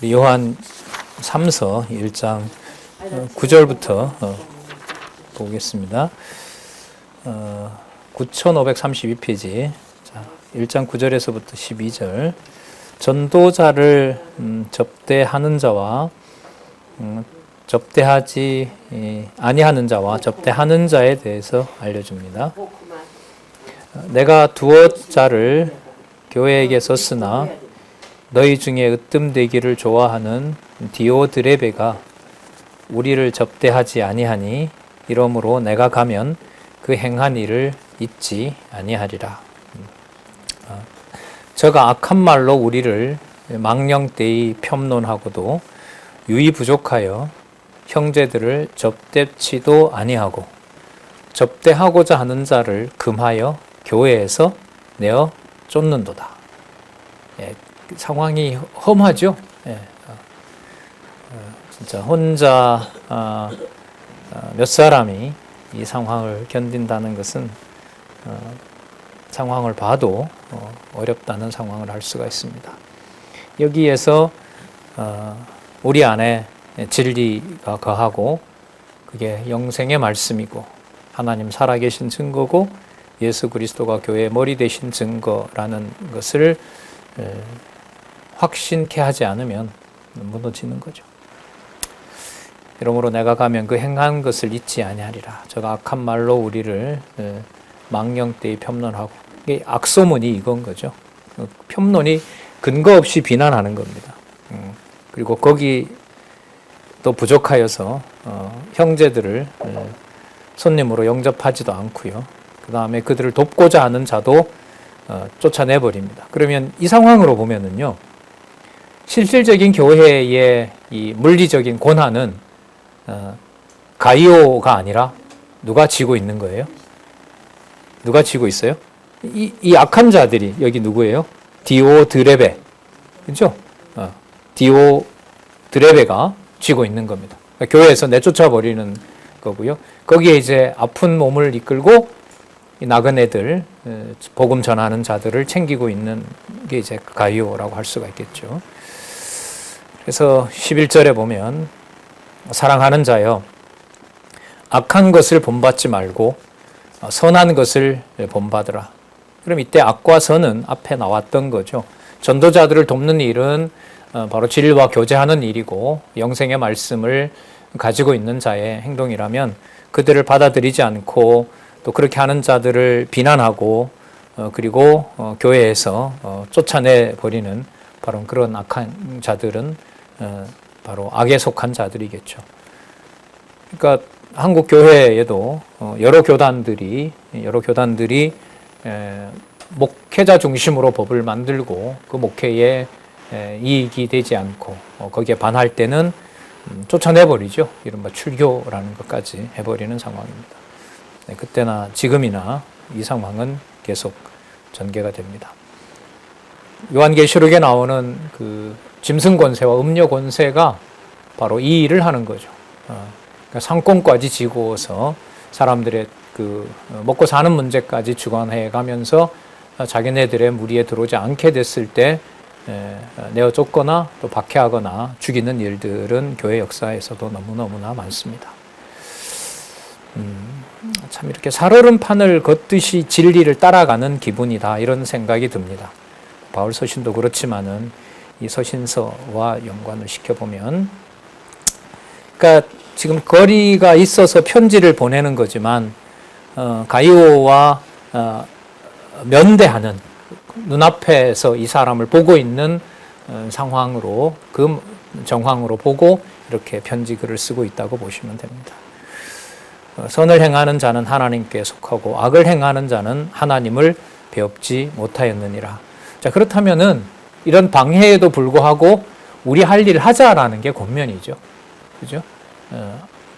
우리 요한 3서 1장 9절부터 보겠습니다. 9532페이지 1장 9절에서부터 12절. 전도자를 접대하는 자와 접대하지 아니하는 자와 접대하는 자에 대해서 알려줍니다. 내가 두어 자를 교회에게 썼으나 너희 중에 으뜸되기를 좋아하는 디오드레베가 우리를 접대하지 아니하니 이러므로 내가 가면 그 행한 일을 잊지 아니하리라. 저가 악한 말로 우리를 망령되이 폄론하고도 유의 부족하여 형제들을 접대치도 아니하고 접대하고자 하는 자를 금하여 교회에서 내어 쫓는도다. 상황이 험하죠. 진짜 혼자 몇 사람이 이 상황을 견딘다는 것은 상황을 봐도 어렵다는 상황을 알 수가 있습니다. 여기에서 우리 안에 진리가 거하고 그게 영생의 말씀이고 하나님 살아계신 증거고 예수 그리스도가 교회의 머리 되신 증거라는 것을 확신케 하지 않으면 무너지는 거죠. 이러므로 내가 가면 그 행한 것을 잊지 아니하리라. 저가 악한 말로 우리를 망령되이 폄론하고, 이게 악소문이 이건 거죠. 폄론이 근거 없이 비난하는 겁니다. 그리고 거기 또 부족하여서 형제들을 손님으로 영접하지도 않고요. 그 다음에 그들을 돕고자 하는 자도 쫓아내버립니다. 그러면 이 상황으로 보면은요, 실질적인 교회의 이 물리적인 권한은 가이오가 아니라 누가 쥐고 있는 거예요? 누가 쥐고 있어요? 이 악한 자들이 여기 누구예요? 디오드레베, 그렇죠? 디오드레베가 쥐고 있는 겁니다. 그러니까 교회에서 내쫓아 버리는 거고요. 거기에 이제 아픈 몸을 이끌고 나그네들, 복음 전하는 자들을 챙기고 있는 게 이제 가이오라고 할 수가 있겠죠. 그래서 11절에 보면 사랑하는 자여 악한 것을 본받지 말고 선한 것을 본받으라. 그럼 이때 악과 선은 앞에 나왔던 거죠. 전도자들을 돕는 일은 바로 진리와 교제하는 일이고 영생의 말씀을 가지고 있는 자의 행동이라면 그들을 받아들이지 않고 또 그렇게 하는 자들을 비난하고 그리고 교회에서 쫓아내 버리는 바로 그런 악한 자들은 바로 악에 속한 자들이겠죠. 그러니까 한국 교회에도 여러 교단들이 목회자 중심으로 법을 만들고 그 목회에 이익이 되지 않고 거기에 반할 때는 쫓아내버리죠. 이른바 출교라는 것까지 해버리는 상황입니다. 그때나 지금이나 이 상황은 계속 전개가 됩니다. 요한계시록에 나오는 그 짐승 권세와 음료 권세가 바로 이 일을 하는 거죠. 그러니까 상권까지 지고서 사람들의 그 먹고 사는 문제까지 주관해 가면서 자기네들의 무리에 들어오지 않게 됐을 때 내어 쫓거나 또 박해하거나 죽이는 일들은 교회 역사에서도 너무너무나 많습니다. 참 이렇게 살얼음판을 걷듯이 진리를 따라가는 기분이다, 이런 생각이 듭니다. 바울 서신도 그렇지만은 이 서신서와 연관을 시켜보면, 그러니까 지금 거리가 있어서 편지를 보내는 거지만 가이오와 면대하는, 눈앞에서 이 사람을 보고 있는 상황으로, 그 정황으로 보고 이렇게 편지 글을 쓰고 있다고 보시면 됩니다. 선을 행하는 자는 하나님께 속하고 악을 행하는 자는 하나님을 배웁지 못하였느니라. 자, 그렇다면은 이런 방해에도 불구하고 우리 할 일 하자라는 게 권면이죠. 그죠?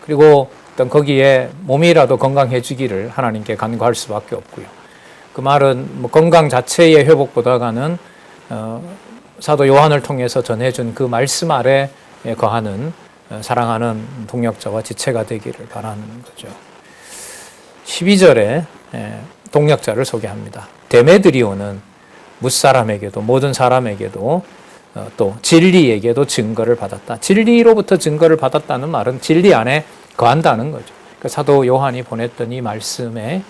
그리고 어떤 거기에 몸이라도 건강해지기를 하나님께 간구할 수밖에 없고요. 그 말은 뭐 건강 자체의 회복보다가는 사도 요한을 통해서 전해준 그 말씀 아래 거하는 사랑하는 동역자와 지체가 되기를 바라는 거죠. 12절에 동역자를 소개합니다. 데메드리오는 무사람에게도 모든 사람에게도 또 진리에게도 증거를 받았다. 진리로부터 증거를 받았다는 말은 진리 안에 거한다는 거죠. 그러니까 사도 요한이 보냈던 이 말씀에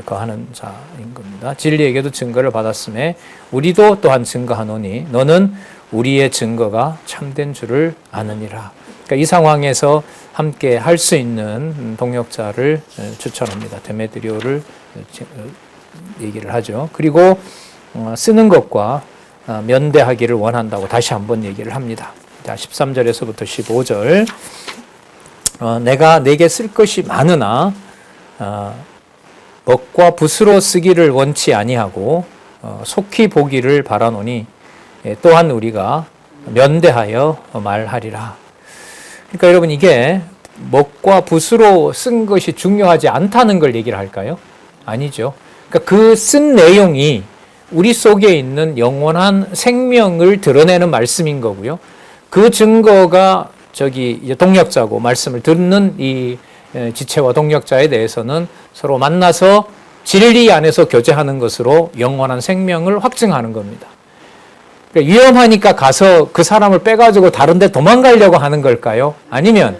거하는 자인 겁니다. 진리에게도 증거를 받았음에 우리도 또한 증거하노니 너는 우리의 증거가 참된 줄을 아느니라. 그러니까 이 상황에서 함께 할 수 있는 동역자를 추천합니다. 데메드리오를 얘기를 하죠. 그리고 쓰는 것과 면대하기를 원한다고 다시 한번 얘기를 합니다. 자, 13절에서부터 15절. 내가 내게 쓸 것이 많으나 먹과 붓으로 쓰기를 원치 아니하고 속히 보기를 바라노니 또한 우리가 면대하여 말하리라. 그러니까 여러분, 이게 먹과 붓으로 쓴 것이 중요하지 않다는 걸 얘기를 할까요? 아니죠. 그러니까 그 쓴 내용이 우리 속에 있는 영원한 생명을 드러내는 말씀인 거고요. 그 증거가 이제 동역자고 말씀을 듣는 이 지체와 동역자에 대해서는 서로 만나서 진리 안에서 교제하는 것으로 영원한 생명을 확증하는 겁니다. 그러니까 위험하니까 가서 그 사람을 빼가지고 다른 데 도망가려고 하는 걸까요? 아니면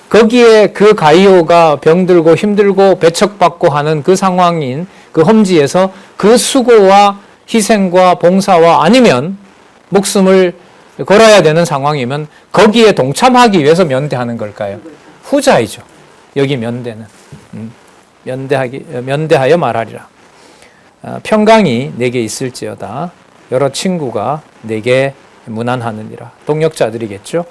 거기에 그 가이오가 병들고 힘들고 배척받고 하는 그 상황인 그 험지에서 그 수고와 희생과 봉사와 아니면 목숨을 걸어야 되는 상황이면 거기에 동참하기 위해서 면대하는 걸까요? 후자이죠. 여기 면대는. 면대하여 말하리라. 평강이 내게 있을지어다. 여러 친구가 내게 무난하느니라. 동역자들이겠죠.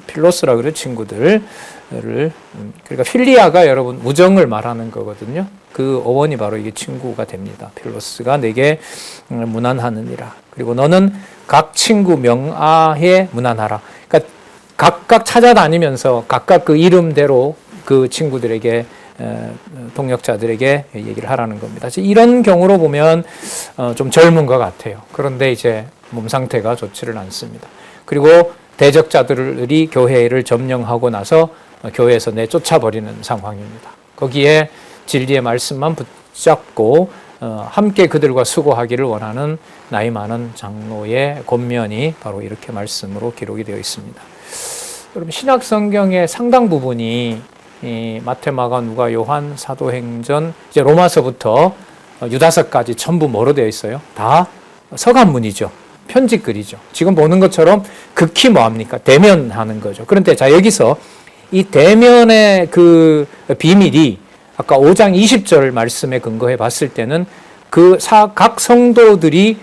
필로스라 그래, 친구들을. 그러니까 필리아가 여러분 우정을 말하는 거거든요. 그 어원이 바로 이게 친구가 됩니다. 필로스가 내게 무난하느니라. 그리고 너는 각 친구 명하에 무난하라. 그러니까 각각 찾아다니면서 각각 그 이름대로 그 친구들에게 동역자들에게 얘기를 하라는 겁니다. 이런 경우로 보면 좀 젊은 것 같아요. 그런데 이제 몸 상태가 좋지를 않습니다. 그리고 대적자들이 교회를 점령하고 나서 교회에서 내쫓아버리는 상황입니다. 거기에 진리의 말씀만 붙잡고 함께 그들과 수고하기를 원하는 나이 많은 장로의 권면이 바로 이렇게 말씀으로 기록이 되어 있습니다. 여러분, 신약 성경의 상당 부분이 이 마태, 마가, 누가, 요한, 사도행전, 이제 로마서부터 유다서까지 전부 뭐로 되어 있어요? 다 서간문이죠. 편지글이죠. 지금 보는 것처럼 극히 뭐합니까? 대면하는 거죠. 그런데 자, 여기서 이 대면의 그 비밀이 아까 5장 20절 말씀에 근거해 봤을 때는 각 성도들이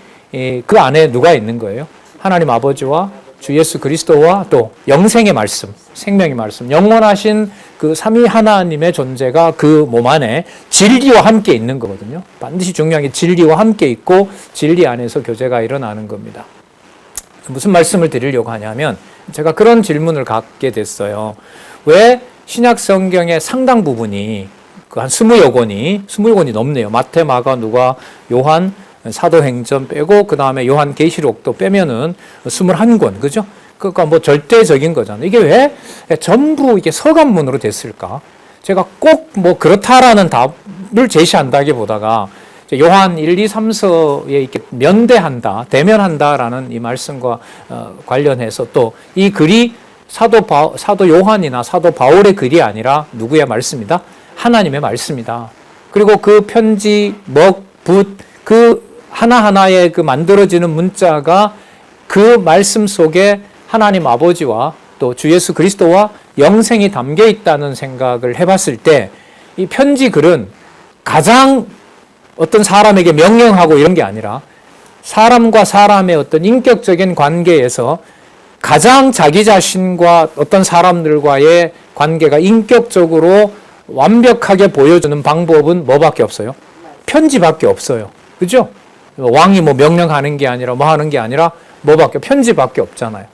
그 안에 누가 있는 거예요? 하나님 아버지와 주 예수 그리스도와 또 영생의 말씀, 생명의 말씀, 영원하신 그 삼위 하나님의 존재가 그 몸 안에 진리와 함께 있는 거거든요. 반드시 중요한 게 진리와 함께 있고 진리 안에서 교제가 일어나는 겁니다. 무슨 말씀을 드리려고 하냐면 제가 그런 질문을 갖게 됐어요. 왜 신약 성경의 상당 부분이 한 20여 권이 넘네요. 마태, 마가, 누가, 요한, 사도행전 빼고 그 다음에 요한 계시록도 빼면은 21권, 그죠? 그러니까 뭐 절대적인 거잖아요. 이게 왜 전부 이게 서간문으로 됐을까? 제가 꼭 뭐 그렇다라는 답을 제시한다기보다가 요한 1, 2, 3서에 이렇게 면대한다, 대면한다라는 이 말씀과 관련해서 또 이 글이 사도 요한이나 사도 바울의 글이 아니라 누구의 말씀이다? 하나님의 말씀이다. 그리고 그 편지, 붓, 그 하나하나의 그 만들어지는 문자가 그 말씀 속에 하나님 아버지와 또 주 예수 그리스도와 영생이 담겨 있다는 생각을 해봤을 때 이 편지 글은 가장 어떤 사람에게 명령하고 이런 게 아니라 사람과 사람의 어떤 인격적인 관계에서 가장 자기 자신과 어떤 사람들과의 관계가 인격적으로 완벽하게 보여주는 방법은 뭐밖에 없어요? 편지밖에 없어요. 그죠? 왕이 뭐 명령하는 게 아니라 뭐 하는 게 아니라 편지밖에 없잖아요.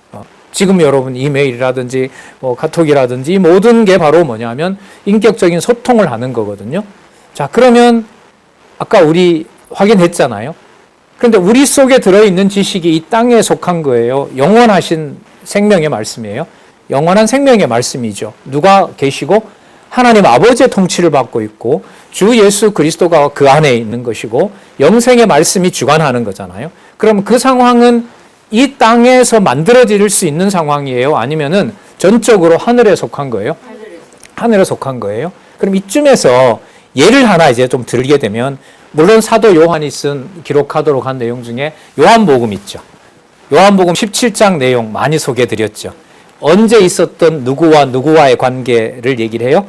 지금 여러분 이메일이라든지 뭐 카톡이라든지 모든 게 바로 뭐냐면 인격적인 소통을 하는 거거든요. 자, 그러면 아까 우리 확인했잖아요. 그런데 우리 속에 들어있는 지식이 이 땅에 속한 거예요. 영원하신 생명의 말씀이에요. 영원한 생명의 말씀이죠. 누가 계시고 하나님 아버지의 통치를 받고 있고 주 예수 그리스도가 그 안에 있는 것이고 영생의 말씀이 주관하는 거잖아요. 그럼 그 상황은 이 땅에서 만들어질 수 있는 상황이에요? 아니면은 전적으로 하늘에 속한 거예요? 하늘에 속한 거예요? 그럼 이쯤에서 예를 하나 이제 좀 들게 되면, 물론 사도 요한이 기록하도록 한 내용 중에 요한복음 있죠. 요한복음 17장 내용 많이 소개해드렸죠. 언제 있었던 누구와 누구와의 관계를 얘기를 해요?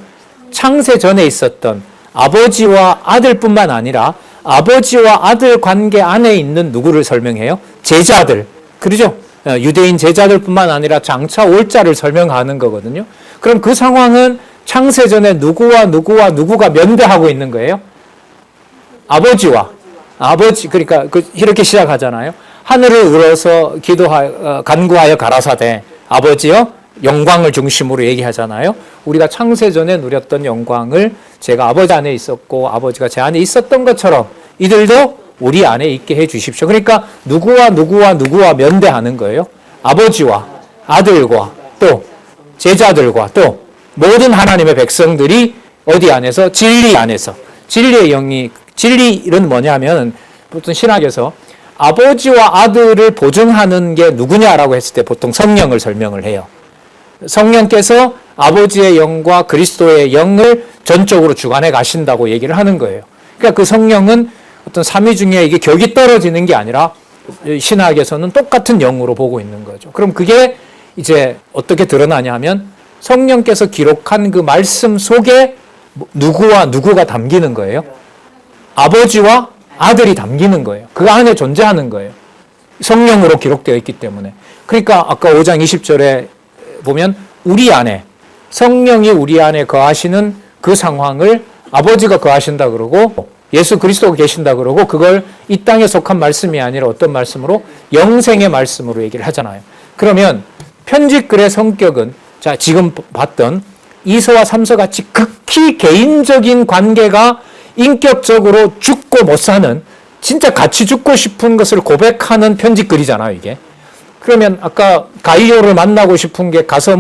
창세 전에 있었던 아버지와 아들뿐만 아니라 아버지와 아들 관계 안에 있는 누구를 설명해요? 제자들. 그러죠? 유대인 제자들뿐만 아니라 장차 올 자를 설명하는 거거든요. 그럼 그 상황은 창세 전에 누구와 누구가 면대하고 있는 거예요? 아버지, 그러니까 이렇게 시작하잖아요. 하늘을 우러서 간구하여 가라사대 아버지여 영광을 중심으로 얘기하잖아요. 우리가 창세 전에 누렸던 영광을 제가 아버지 안에 있었고 아버지가 제 안에 있었던 것처럼 이들도 우리 안에 있게 해 주십시오. 그러니까 누구와 면대하는 거예요. 아버지와 아들과 또 제자들과 또 모든 하나님의 백성들이 어디 안에서? 진리 안에서. 진리의 영이, 진리는 뭐냐면 보통 신학에서 아버지와 아들을 보증하는 게 누구냐라고 했을 때 보통 성령을 설명을 해요. 성령께서 아버지의 영과 그리스도의 영을 전적으로 주관해 가신다고 얘기를 하는 거예요. 그러니까 그 성령은 어떤 삼위중에 이게 격이 떨어지는 게 아니라 신학에서는 똑같은 영으로 보고 있는 거죠. 그럼 그게 이제 어떻게 드러나냐 하면 성령께서 기록한 그 말씀 속에 누구와 누구가 담기는 거예요? 아버지와 아들이 담기는 거예요. 그 안에 존재하는 거예요. 성령으로 기록되어 있기 때문에. 그러니까 아까 5장 20절에 보면 우리 안에, 성령이 우리 안에 거하시는 그 상황을 아버지가 거하신다 그러고 예수 그리스도가 계신다 그러고, 그걸 이 땅에 속한 말씀이 아니라 어떤 말씀으로? 영생의 말씀으로 얘기를 하잖아요. 그러면 편지글의 성격은 자, 지금 봤던 2서와 3서 같이 극히 개인적인 관계가 인격적으로 죽고 못 사는, 진짜 같이 죽고 싶은 것을 고백하는 편지글이잖아요, 이게. 그러면 아까 가이오를 만나고 싶은 게 가서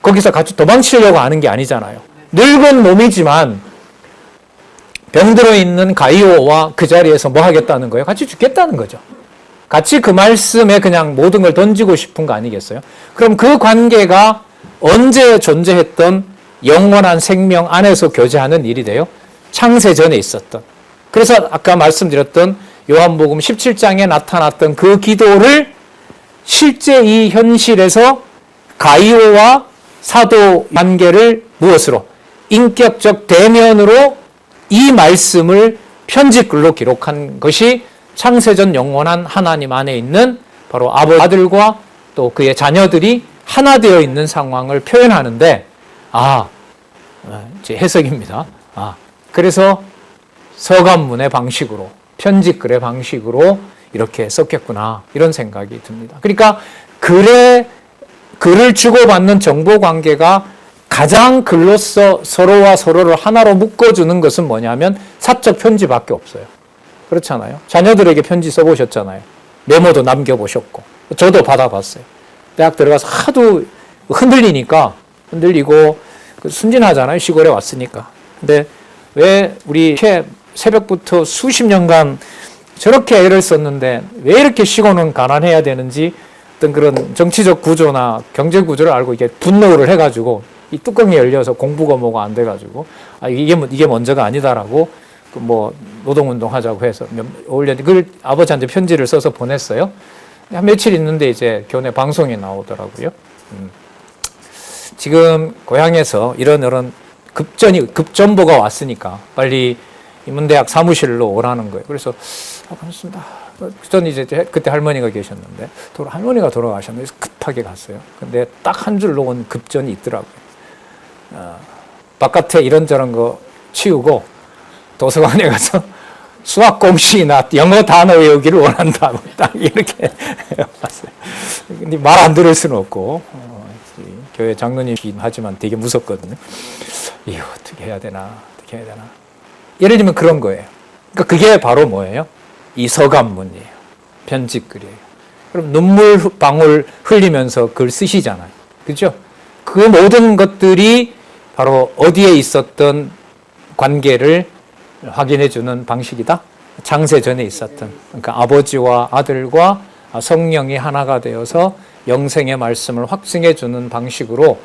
거기서 같이 도망치려고 하는 게 아니잖아요. 늙은 몸이지만 병들어 있는 가이오와 그 자리에서 뭐 하겠다는 거예요? 같이 죽겠다는 거죠. 같이 그 말씀에 그냥 모든 걸 던지고 싶은 거 아니겠어요? 그럼 그 관계가 언제 존재했던 영원한 생명 안에서 교제하는 일이 돼요? 창세 전에 있었던. 그래서 아까 말씀드렸던 요한복음 17장에 나타났던 그 기도를 실제 이 현실에서 가이오와 사도 관계를 무엇으로? 인격적 대면으로 이 말씀을 편지글로 기록한 것이 창세전 영원한 하나님 안에 있는 바로 아들과 또 그의 자녀들이 하나 되어 있는 상황을 표현하는데, 제 해석입니다. 그래서 서간문의 방식으로, 편지글의 방식으로 이렇게 썼겠구나, 이런 생각이 듭니다. 그러니까 글을 주고받는 정보 관계가 가장 글로서 서로와 서로를 하나로 묶어주는 것은 뭐냐면 사적 편지밖에 없어요. 그렇잖아요. 자녀들에게 편지 써보셨잖아요. 메모도 남겨보셨고, 저도 받아봤어요. 대학 들어가서 하도 흔들리고 순진하잖아요. 시골에 왔으니까. 근데 왜 우리 새벽부터 수십 년간 저렇게 애를 썼는데 왜 이렇게 시골은 가난해야 되는지, 어떤 그런 정치적 구조나 경제 구조를 알고 이게 분노를 해가지고 이 뚜껑이 열려서 공부가 뭐가 안 돼가지고 이게 먼저가 아니다라고 노동운동 하자고 해서 그걸 아버지한테 편지를 써서 보냈어요. 한 며칠 있는데 이제 교내 방송에 나오더라고요. 지금 고향에서 이런 급전보가 왔으니까 빨리 인문대학 사무실로 오라는 거예요. 그래서 반갑습니다. 저는 이제 그때 할머니가 계셨는데 할머니가 돌아가셨는데 급하게 갔어요. 근데 딱 한 줄로 온 급전이 있더라고요. 바깥에 이런저런 거 치우고 도서관에 가서 수학 공식이나 영어 단어 외우기를 원한다고 딱 이렇게 왔어요. 근데 말 안 들을 수는 없고 교회 장로님이긴 하지만 되게 무섭거든요. 이거 어떻게 해야 되나. 예를 들면 그런 거예요. 그러니까 그게 바로 뭐예요? 이 서간문이에요. 편지글이에요. 그럼 눈물 방울 흘리면서 글 쓰시잖아요. 그죠? 그 모든 것들이 바로 어디에 있었던 관계를 확인해 주는 방식이다. 창세 전에 있었던, 그러니까 아버지와 아들과 성령이 하나가 되어서 영생의 말씀을 확증해 주는 방식으로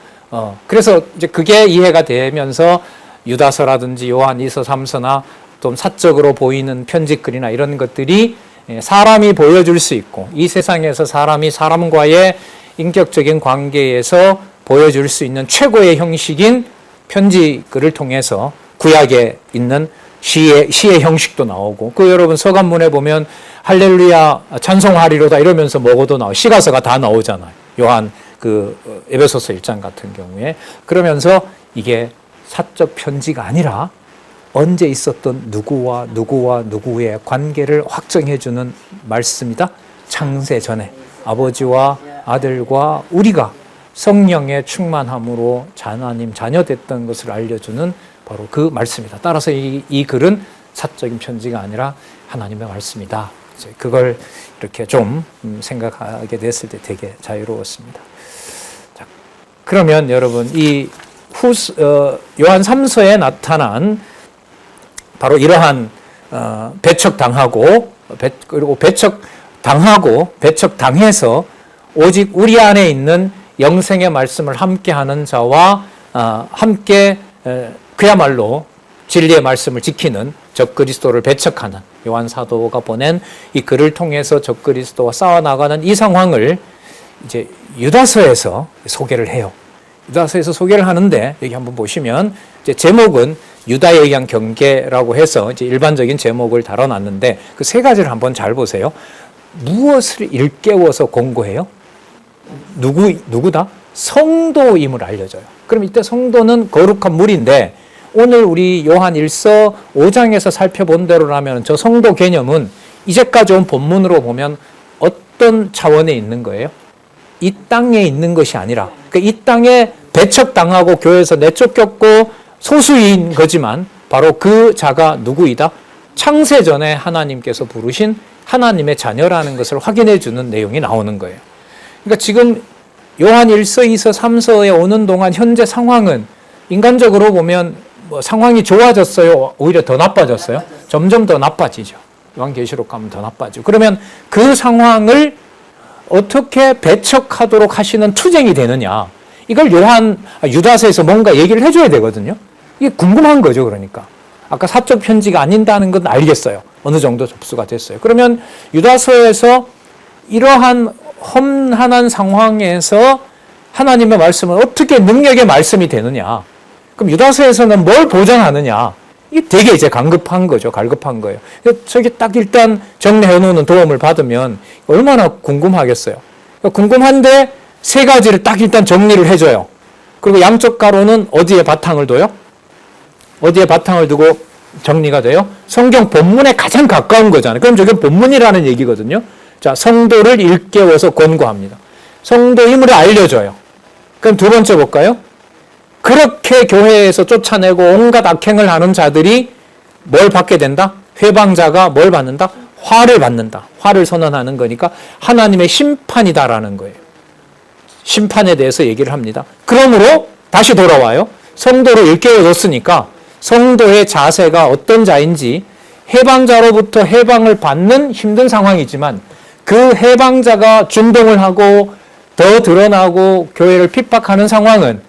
그래서 이제 그게 이해가 되면서 유다서라든지 요한이서 3서나 좀 사적으로 보이는 편지글이나 이런 것들이 사람이 보여줄 수 있고 이 세상에서 사람이 사람과의 인격적인 관계에서 보여줄 수 있는 최고의 형식인 편지글을 통해서 구약에 있는 시의 형식도 나오고 그 여러분 서간문에 보면 할렐루야 찬송하리로다 이러면서 먹어도 나오고 시가서가 다 나오잖아요. 요한 그 에베소서 1장 같은 경우에 그러면서 이게 사적 편지가 아니라 언제 있었던 누구와 누구의 관계를 확정해주는 말씀이다. 창세 전에 아버지와 아들과 우리가 성령의 충만함으로 하나님 자녀됐던 것을 알려주는 바로 그 말씀이다. 따라서 이 글은 사적인 편지가 아니라 하나님의 말씀이다. 이제 그걸 이렇게 좀 생각하게 됐을 때 되게 자유로웠습니다. 자, 그러면 여러분 이 요한 3서에 나타난 바로 이러한 배척당하고 그리고 배척당해서 오직 우리 안에 있는 영생의 말씀을 함께하는 자와 함께 그야말로 진리의 말씀을 지키는 적그리스도를 배척하는 요한 사도가 보낸 이 글을 통해서 적그리스도와 싸워나가는 이 상황을 이제 유다서에서 소개를 해요. 유다서에서 소개를 하는데 여기 한번 보시면 이제 제목은 유다에 의한 경계라고 해서 이제 일반적인 제목을 달아놨는데 그 세 가지를 한번 잘 보세요. 무엇을 일깨워서 권고해요? 누구다? 성도임을 알려줘요. 그럼 이때 성도는 거룩한 무리인데 오늘 우리 요한 1서 5장에서 살펴본 대로라면 저 성도 개념은 이제까지 온 본문으로 보면 어떤 차원에 있는 거예요? 이 땅에 있는 것이 아니라 그러니까 이 땅에 배척당하고 교회에서 내쫓겼고 소수인 거지만 바로 그 자가 누구이다? 창세전에 하나님께서 부르신 하나님의 자녀라는 것을 확인해 주는 내용이 나오는 거예요. 그러니까 지금 요한 1서, 2서, 3서에 오는 동안 현재 상황은 인간적으로 보면 뭐 상황이 좋아졌어요? 오히려 더 나빠졌어요? 점점 더 나빠지죠. 요한계시록 가면 더 나빠지고. 그러면 그 상황을 어떻게 배척하도록 하시는 투쟁이 되느냐. 이걸 유다서에서 뭔가 얘기를 해줘야 되거든요. 이게 궁금한 거죠, 그러니까. 아까 사적 편지가 아닌다는 건 알겠어요. 어느 정도 접수가 됐어요. 그러면 유다서에서 이러한 험한한 상황에서 하나님의 말씀은 어떻게 능력의 말씀이 되느냐. 그럼 유다서에서는 뭘 보장하느냐. 이게 되게 이제 갈급한 거죠. 갈급한 거예요. 저기 딱 일단 정리해 놓는 도움을 받으면 얼마나 궁금하겠어요. 궁금한데 세 가지를 딱 일단 정리를 해줘요. 그리고 양쪽 가로는 어디에 바탕을 둬요? 어디에 바탕을 두고 정리가 돼요? 성경 본문에 가장 가까운 거잖아요. 그럼 저게 본문이라는 얘기거든요. 자, 성도를 일깨워서 권고합니다. 성도임을 알려줘요. 그럼 두 번째 볼까요? 그렇게 교회에서 쫓아내고 온갖 악행을 하는 자들이 뭘 받게 된다? 회방자가 뭘 받는다? 화를 받는다. 화를 선언하는 거니까 하나님의 심판이다라는 거예요. 심판에 대해서 얘기를 합니다. 그러므로 다시 돌아와요. 성도를 일깨워줬으니까 성도의 자세가 어떤 자인지 해방자로부터 해방을 받는 힘든 상황이지만 그 해방자가 준동을 하고 더 드러나고 교회를 핍박하는 상황은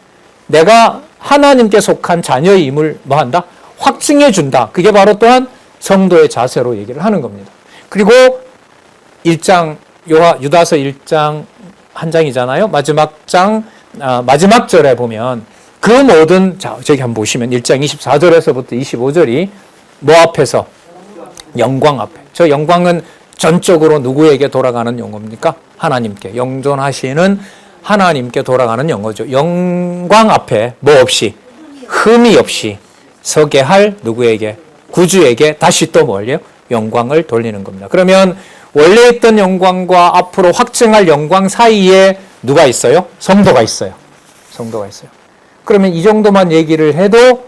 내가 하나님께 속한 자녀임을 뭐한다? 확증해 준다. 그게 바로 또한 성도의 자세로 얘기를 하는 겁니다. 그리고 1장 유다서 1장 한 장이잖아요. 마지막 절에 보면 그 모든 저기 한번 보시면 1장 24절에서부터 25절이 뭐 앞에서? 영광 앞에. 저 영광은 전적으로 누구에게 돌아가는 용어입니까? 하나님께. 영존하시는 하나님께 돌아가는 용어죠. 영광 앞에 뭐 없이? 흠이 없이 서게 할 누구에게? 구주에게 다시 또 뭘요? 영광을 돌리는 겁니다. 그러면 원래 있던 영광과 앞으로 확증할 영광 사이에 누가 있어요? 성도가 있어요. 성도가 있어요. 그러면 이 정도만 얘기를 해도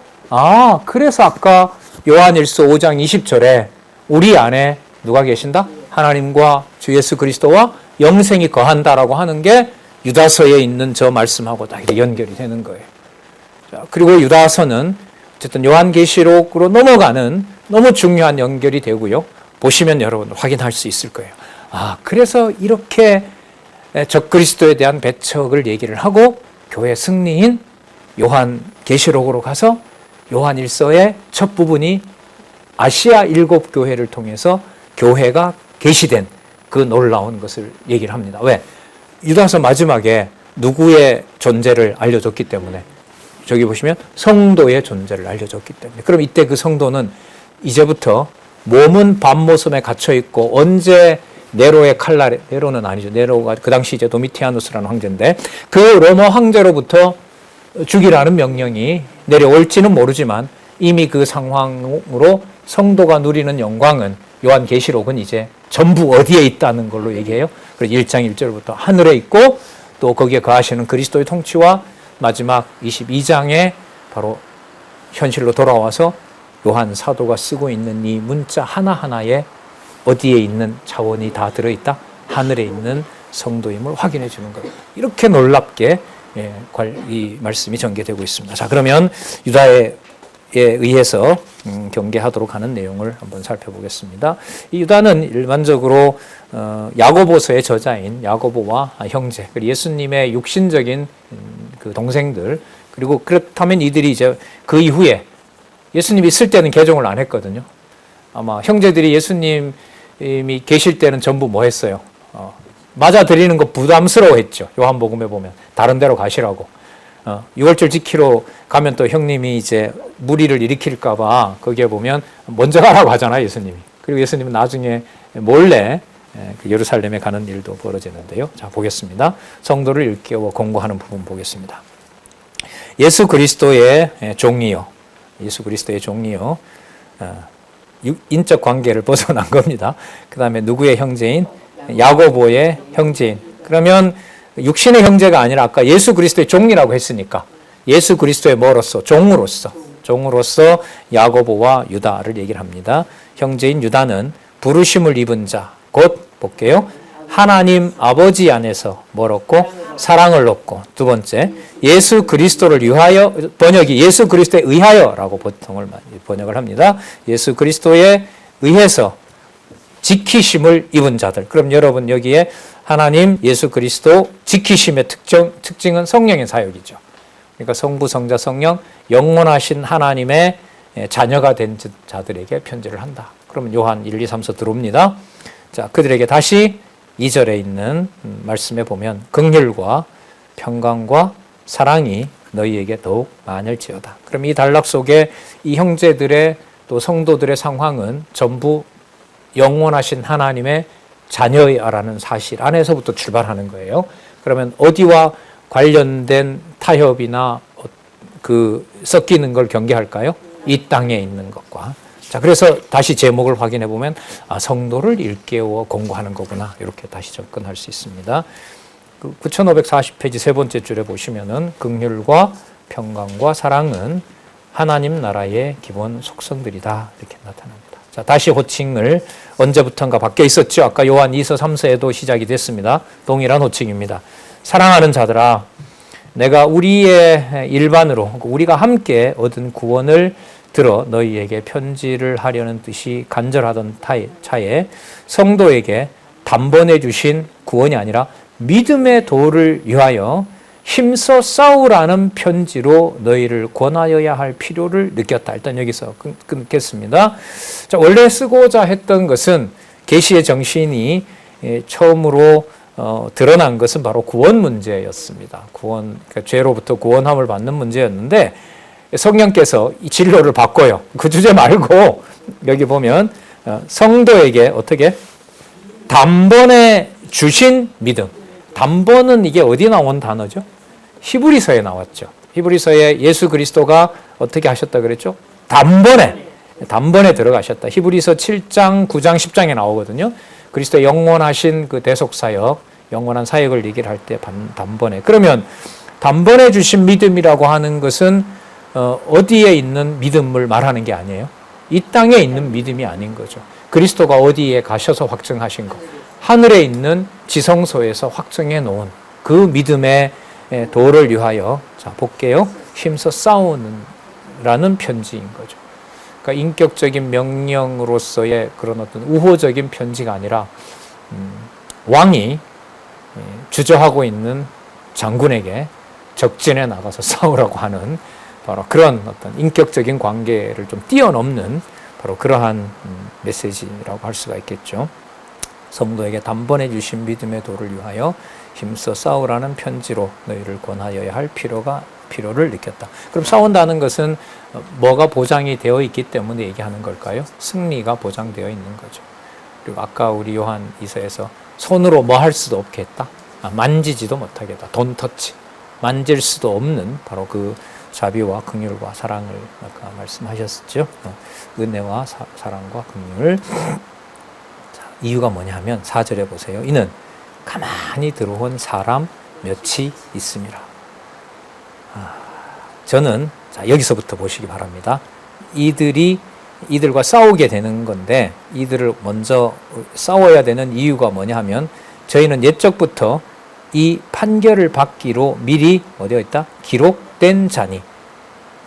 그래서 아까 요한일서 5장 20절에 우리 안에 누가 계신다? 하나님과 주 예수 그리스도와 영생이 거한다라고 하는 게 유다서에 있는 저 말씀하고 다 연결이 되는 거예요. 자, 그리고 유다서는 어쨌든 요한계시록으로 넘어가는 너무 중요한 연결이 되고요. 보시면 여러분 확인할 수 있을 거예요. 그래서 이렇게 적그리스도에 대한 배척을 얘기를 하고 교회 승리인 요한 계시록으로 가서 요한 1서의 첫 부분이 아시아 7교회를 통해서 교회가 계시된 그 놀라운 것을 얘기를 합니다. 왜? 유다서 마지막에 누구의 존재를 알려줬기 때문에, 저기 보시면 성도의 존재를 알려줬기 때문에. 그럼 이때 그 성도는 이제부터 몸은 밤모섬에 갇혀 있고 언제 네로의 칼날에, 네로는 아니죠. 네로가 그 당시 이제 도미티아누스라는 황제인데 그 로마 황제로부터 죽이라는 명령이 내려올지는 모르지만 이미 그 상황으로 성도가 누리는 영광은 요한계시록은 이제 전부 어디에 있다는 걸로 얘기해요. 그래서 1장 1절부터 하늘에 있고 또 거기에 거하시는 그리스도의 통치와 마지막 22장에 바로 현실로 돌아와서 요한 사도가 쓰고 있는 이 문자 하나하나에 어디에 있는 자원이 다 들어있다? 하늘에 있는 성도임을 확인해 주는 겁니다. 이렇게 놀랍게 이 말씀이 전개되고 있습니다. 자, 그러면 유다에 의해서 경계하도록 하는 내용을 한번 살펴보겠습니다. 이 유다는 일반적으로 야고보서의 저자인 야고보와 형제, 그리고 예수님의 육신적인 그 동생들, 그리고 그렇다면 이들이 이제 그 이후에 예수님이 있을 때는 개종을 안 했거든요. 아마 형제들이 예수님이 계실 때는 전부 뭐 했어요? 맞아드리는 거 부담스러워했죠. 요한복음에 보면 다른 데로 가시라고. 6월절 지키러 가면 또 형님이 이제 무리를 일으킬까봐 거기에 보면 먼저 가라고 하잖아요, 예수님이. 그리고 예수님은 나중에 몰래 예루살렘에 가는 일도 벌어지는데요. 자, 보겠습니다. 성도를 일깨워 공고하는 부분 보겠습니다. 예수 그리스도의 종이요. 예수 그리스도의 종이요. 인적 관계를 벗어난 겁니다. 그 다음에 누구의 형제인? 야고보의 형제인. 그러면 육신의 형제가 아니라 아까 예수 그리스도의 종이라고 했으니까 예수 그리스도의 뭐로서? 종으로서 야고보와 유다를 얘기를 합니다. 형제인 유다는 부르심을 입은 자, 곧 볼게요. 하나님 아버지 안에서 뭘 얻고? 사랑을 얻고. 두 번째, 예수 그리스도를 위하여, 번역이 예수 그리스도에 의하여라고 보통을 번역을 합니다. 예수 그리스도에 의해서 지키심을 입은 자들. 그럼 여러분 여기에 하나님 예수 그리스도 지키심의 특징은 성령의 사역이죠. 그러니까 성부, 성자, 성령, 영원하신 하나님의 자녀가 된 자들에게 편지를 한다. 그러면 요한 1, 2, 3서 들어옵니다. 자, 그들에게 다시 2절에 있는 말씀에 보면 긍휼과 평강과 사랑이 너희에게 더욱 많을지어다. 그럼 이 단락 속에 이 형제들의 또 성도들의 상황은 전부 영원하신 하나님의 자녀라는 사실 안에서부터 출발하는 거예요. 그러면 어디와 관련된 타협이나 그 섞이는 걸 경계할까요? 이 땅에 있는 것과. 자, 그래서 다시 제목을 확인해 보면 성도를 일깨워 공고하는 거구나. 이렇게 다시 접근할 수 있습니다. 9540페이지 세 번째 줄에 보시면은 긍휼과 평강과 사랑은 하나님 나라의 기본 속성들이다. 이렇게 나타납니다. 자, 다시 호칭을 언제부턴가 바뀌어 있었죠. 아까 요한 2서 3서에도 시작이 됐습니다. 동일한 호칭입니다. 사랑하는 자들아, 내가 우리의 일반으로 우리가 함께 얻은 구원을 들어 너희에게 편지를 하려는 뜻이 간절하던 차에 성도에게 단번에 주신 구원이 아니라 믿음의 도를 위하여 힘써 싸우라는 편지로 너희를 권하여야 할 필요를 느꼈다. 일단 여기서 끊겠습니다. 자, 원래 쓰고자 했던 것은 계시의 정신이 처음으로 드러난 것은 바로 구원 문제였습니다. 그러니까 죄로부터 구원함을 받는 문제였는데 성령께서 이 진로를 바꿔요. 그 주제 말고 여기 보면 성도에게 어떻게 단번에 주신 믿음. 단번은 이게 어디 나온 단어죠? 히브리서에 나왔죠. 히브리서에 예수 그리스도가 어떻게 하셨다 그랬죠? 단번에 들어가셨다. 히브리서 7장, 9장, 10장에 나오거든요. 그리스도의 영원하신 그 대속사역, 영원한 사역을 얘기를 할 때 단번에. 그러면 단번에 주신 믿음이라고 하는 것은 어디에 있는 믿음을 말하는 게 아니에요. 이 땅에 있는 믿음이 아닌 거죠. 그리스도가 어디에 가셔서 확증하신 것. 하늘에 있는 지성소에서 확증해 놓은 그 믿음의 도를 위하여, 자, 볼게요. 힘써 싸우는 라는 편지인 거죠. 그러니까 인격적인 명령으로서의 그런 어떤 우호적인 편지가 아니라 왕이 주저하고 있는 장군에게 적진에 나가서 싸우라고 하는 바로 그런 어떤 인격적인 관계를 좀 뛰어넘는 바로 그러한 메시지라고 할 수가 있겠죠. 성도에게 단번에 주신 믿음의 도를 위하여 힘써 싸우라는 편지로 너희를 권하여야 할 필요를 느꼈다. 그럼 싸운다는 것은 뭐가 보장이 되어 있기 때문에 얘기하는 걸까요? 승리가 보장되어 있는 거죠. 그리고 아까 우리 요한 2서에서 손으로 뭐 할 수도 없게 했다. 만지지도 못하게 했다. 돈 터치. 만질 수도 없는 바로 그 자비와 긍휼과 사랑을 아까 말씀하셨죠. 은혜와 사랑과 긍휼. 자, 이유가 뭐냐 하면 4절에 보세요. 이는 가만히 들어온 사람 몇이 있음이라. 저는 자, 여기서부터 보시기 바랍니다. 이들과 싸우게 되는 건데 이들을 먼저 싸워야 되는 이유가 뭐냐 하면 저희는 옛적부터 이 판결을 받기로 미리 어디가 있다? 기록된 자인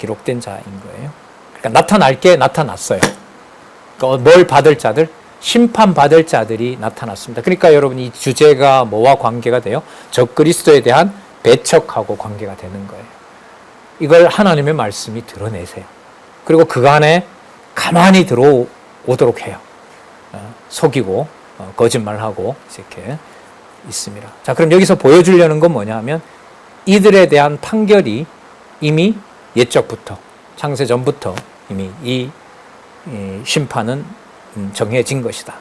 거예요. 그러니까 나타날 게 나타났어요. 그러니까 뭘 받을 자들? 심판받을 자들이 나타났습니다. 그러니까 여러분 이 주제가 뭐와 관계가 돼요? 적그리스도에 대한 배척하고 관계가 되는 거예요. 이걸 하나님의 말씀이 드러내세요. 그리고 그간에 가만히 들어오도록 해요. 속이고 거짓말하고 이렇게 있습니다. 자, 그럼 여기서 보여주려는 건 뭐냐 하면 이들에 대한 판결이 이미 옛적부터 창세 전부터 이미 이 심판은 정해진 것이다.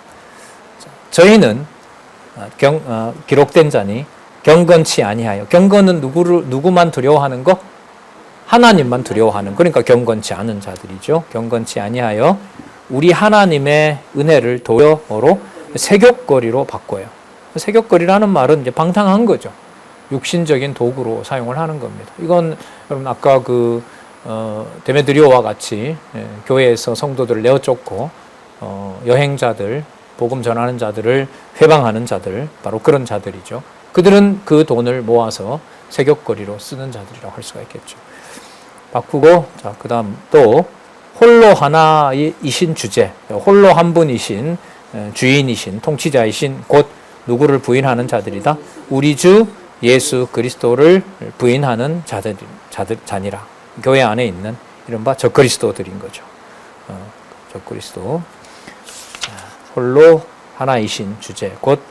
저희는 기록된 자니 경건치 아니하여, 경건은 누구만 두려워하는 거? 하나님만 두려워하는, 그러니까 경건치 않은 자들이죠. 경건치 아니하여 우리 하나님의 은혜를 도려어로 세귑거리로 바꿔요. 세귑거리라는 말은 이제 방탕한 거죠. 육신적인 도구로 사용을 하는 겁니다. 이건 여러분 아까 데메드리오와 같이 교회에서 성도들을 내어 쫓고 여행자들, 복음 전하는 자들을 회방하는 자들, 바로 그런 자들이죠. 그들은 그 돈을 모아서 세귑거리로 쓰는 자들이라고 할 수가 있겠죠. 바꾸고, 자, 그 다음 또 홀로 하나이신 주제, 홀로 한 분이신 주인이신 통치자이신 곧 누구를 부인하는 자들이다? 우리 주 예수 그리스도를 부인하는 자니라. 교회 안에 있는 이른바 적그리스도들인 거죠. 적그리스도. 홀로 하나이신 주제, 곧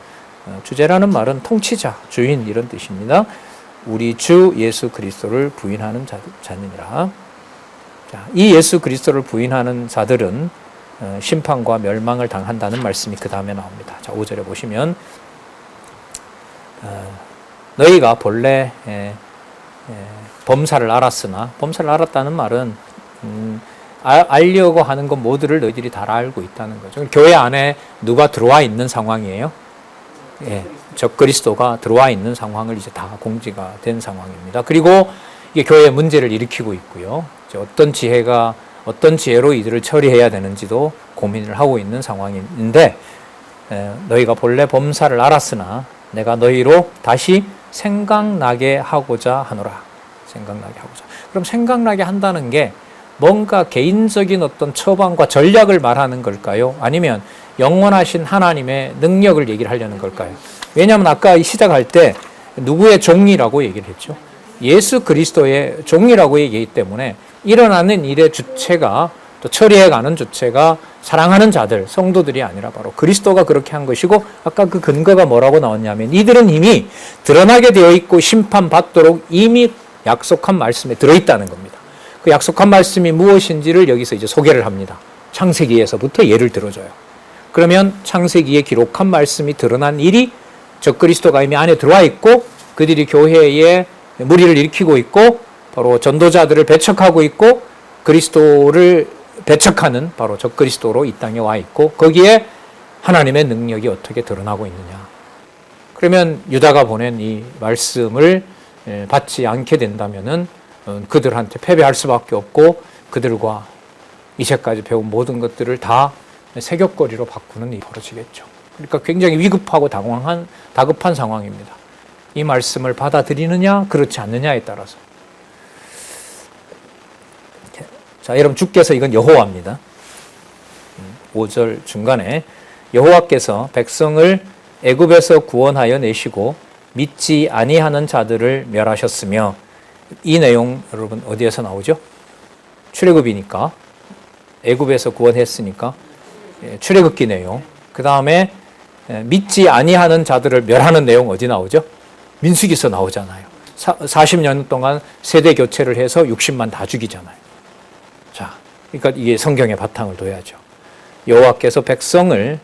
주제라는 말은 통치자, 주인 이런 뜻입니다. 우리 주 예수 그리스도를 부인하는 자니라. 자, 이 예수 그리스도를 부인하는 자들은 심판과 멸망을 당한다는 말씀이 그 다음에 나옵니다. 자, 5절에 보시면 너희가 본래 범사를 알았으나, 범사를 알았다는 말은 알려고 하는 것 모두를 너희들이 다 알고 있다는 거죠. 교회 안에 누가 들어와 있는 상황이에요? 예, 적그리스도가 들어와 있는 상황을 이제 다 공지가 된 상황입니다. 그리고 이게 교회에 문제를 일으키고 있고요. 이제 어떤 지혜로 이들을 처리해야 되는지도 고민을 하고 있는 상황인데, 너희가 본래 범사를 알았으나 내가 너희로 다시 생각나게 하고자 하노라. 생각나게 하고자. 그럼 생각나게 한다는 게 뭔가 개인적인 어떤 처방과 전략을 말하는 걸까요? 아니면 영원하신 하나님의 능력을 얘기를 하려는 걸까요? 왜냐하면 아까 시작할 때 누구의 종이라고 얘기를 했죠? 예수 그리스도의 종이라고 얘기했기 때문에 일어나는 일의 주체가, 또 처리해가는 주체가 사랑하는 자들, 성도들이 아니라 바로 그리스도가 그렇게 한 것이고, 아까 그 근거가 뭐라고 나왔냐면 이들은 이미 드러나게 되어 있고 심판받도록 이미 약속한 말씀에 들어있다는 겁니다. 그 약속한 말씀이 무엇인지를 여기서 이제 소개를 합니다. 창세기에서부터 예를 들어줘요. 그러면 창세기에 기록한 말씀이 드러난 일이 적그리스도가 이미 안에 들어와 있고 그들이 교회에 무리를 일으키고 있고 바로 전도자들을 배척하고 있고 그리스도를 배척하는 바로 적그리스도로 이 땅에 와 있고 거기에 하나님의 능력이 어떻게 드러나고 있느냐. 그러면 유다가 보낸 이 말씀을 받지 않게 된다면은 그들한테 패배할 수밖에 없고 그들과 이제까지 배운 모든 것들을 다 세귑거리로 바꾸는 일이 벌어지겠죠. 그러니까 굉장히 위급하고 다급한 상황입니다. 이 말씀을 받아들이느냐 그렇지 않느냐에 따라서. 자, 여러분 주께서, 이건 여호와입니다. 5절 중간에 여호와께서 백성을 애굽에서 구원하여 내시고 믿지 아니하는 자들을 멸하셨으며, 이 내용 여러분 어디에서 나오죠? 출애굽이니까, 애굽에서 구원했으니까 출애굽기 내용. 그 다음에 믿지 아니하는 자들을 멸하는 내용 어디 나오죠? 민수기서 나오잖아요. 40년 동안 세대 교체를 해서 60만 다 죽이잖아요. 자, 그러니까 이게 성경의 바탕을 둬야죠. 여호와께서 백성을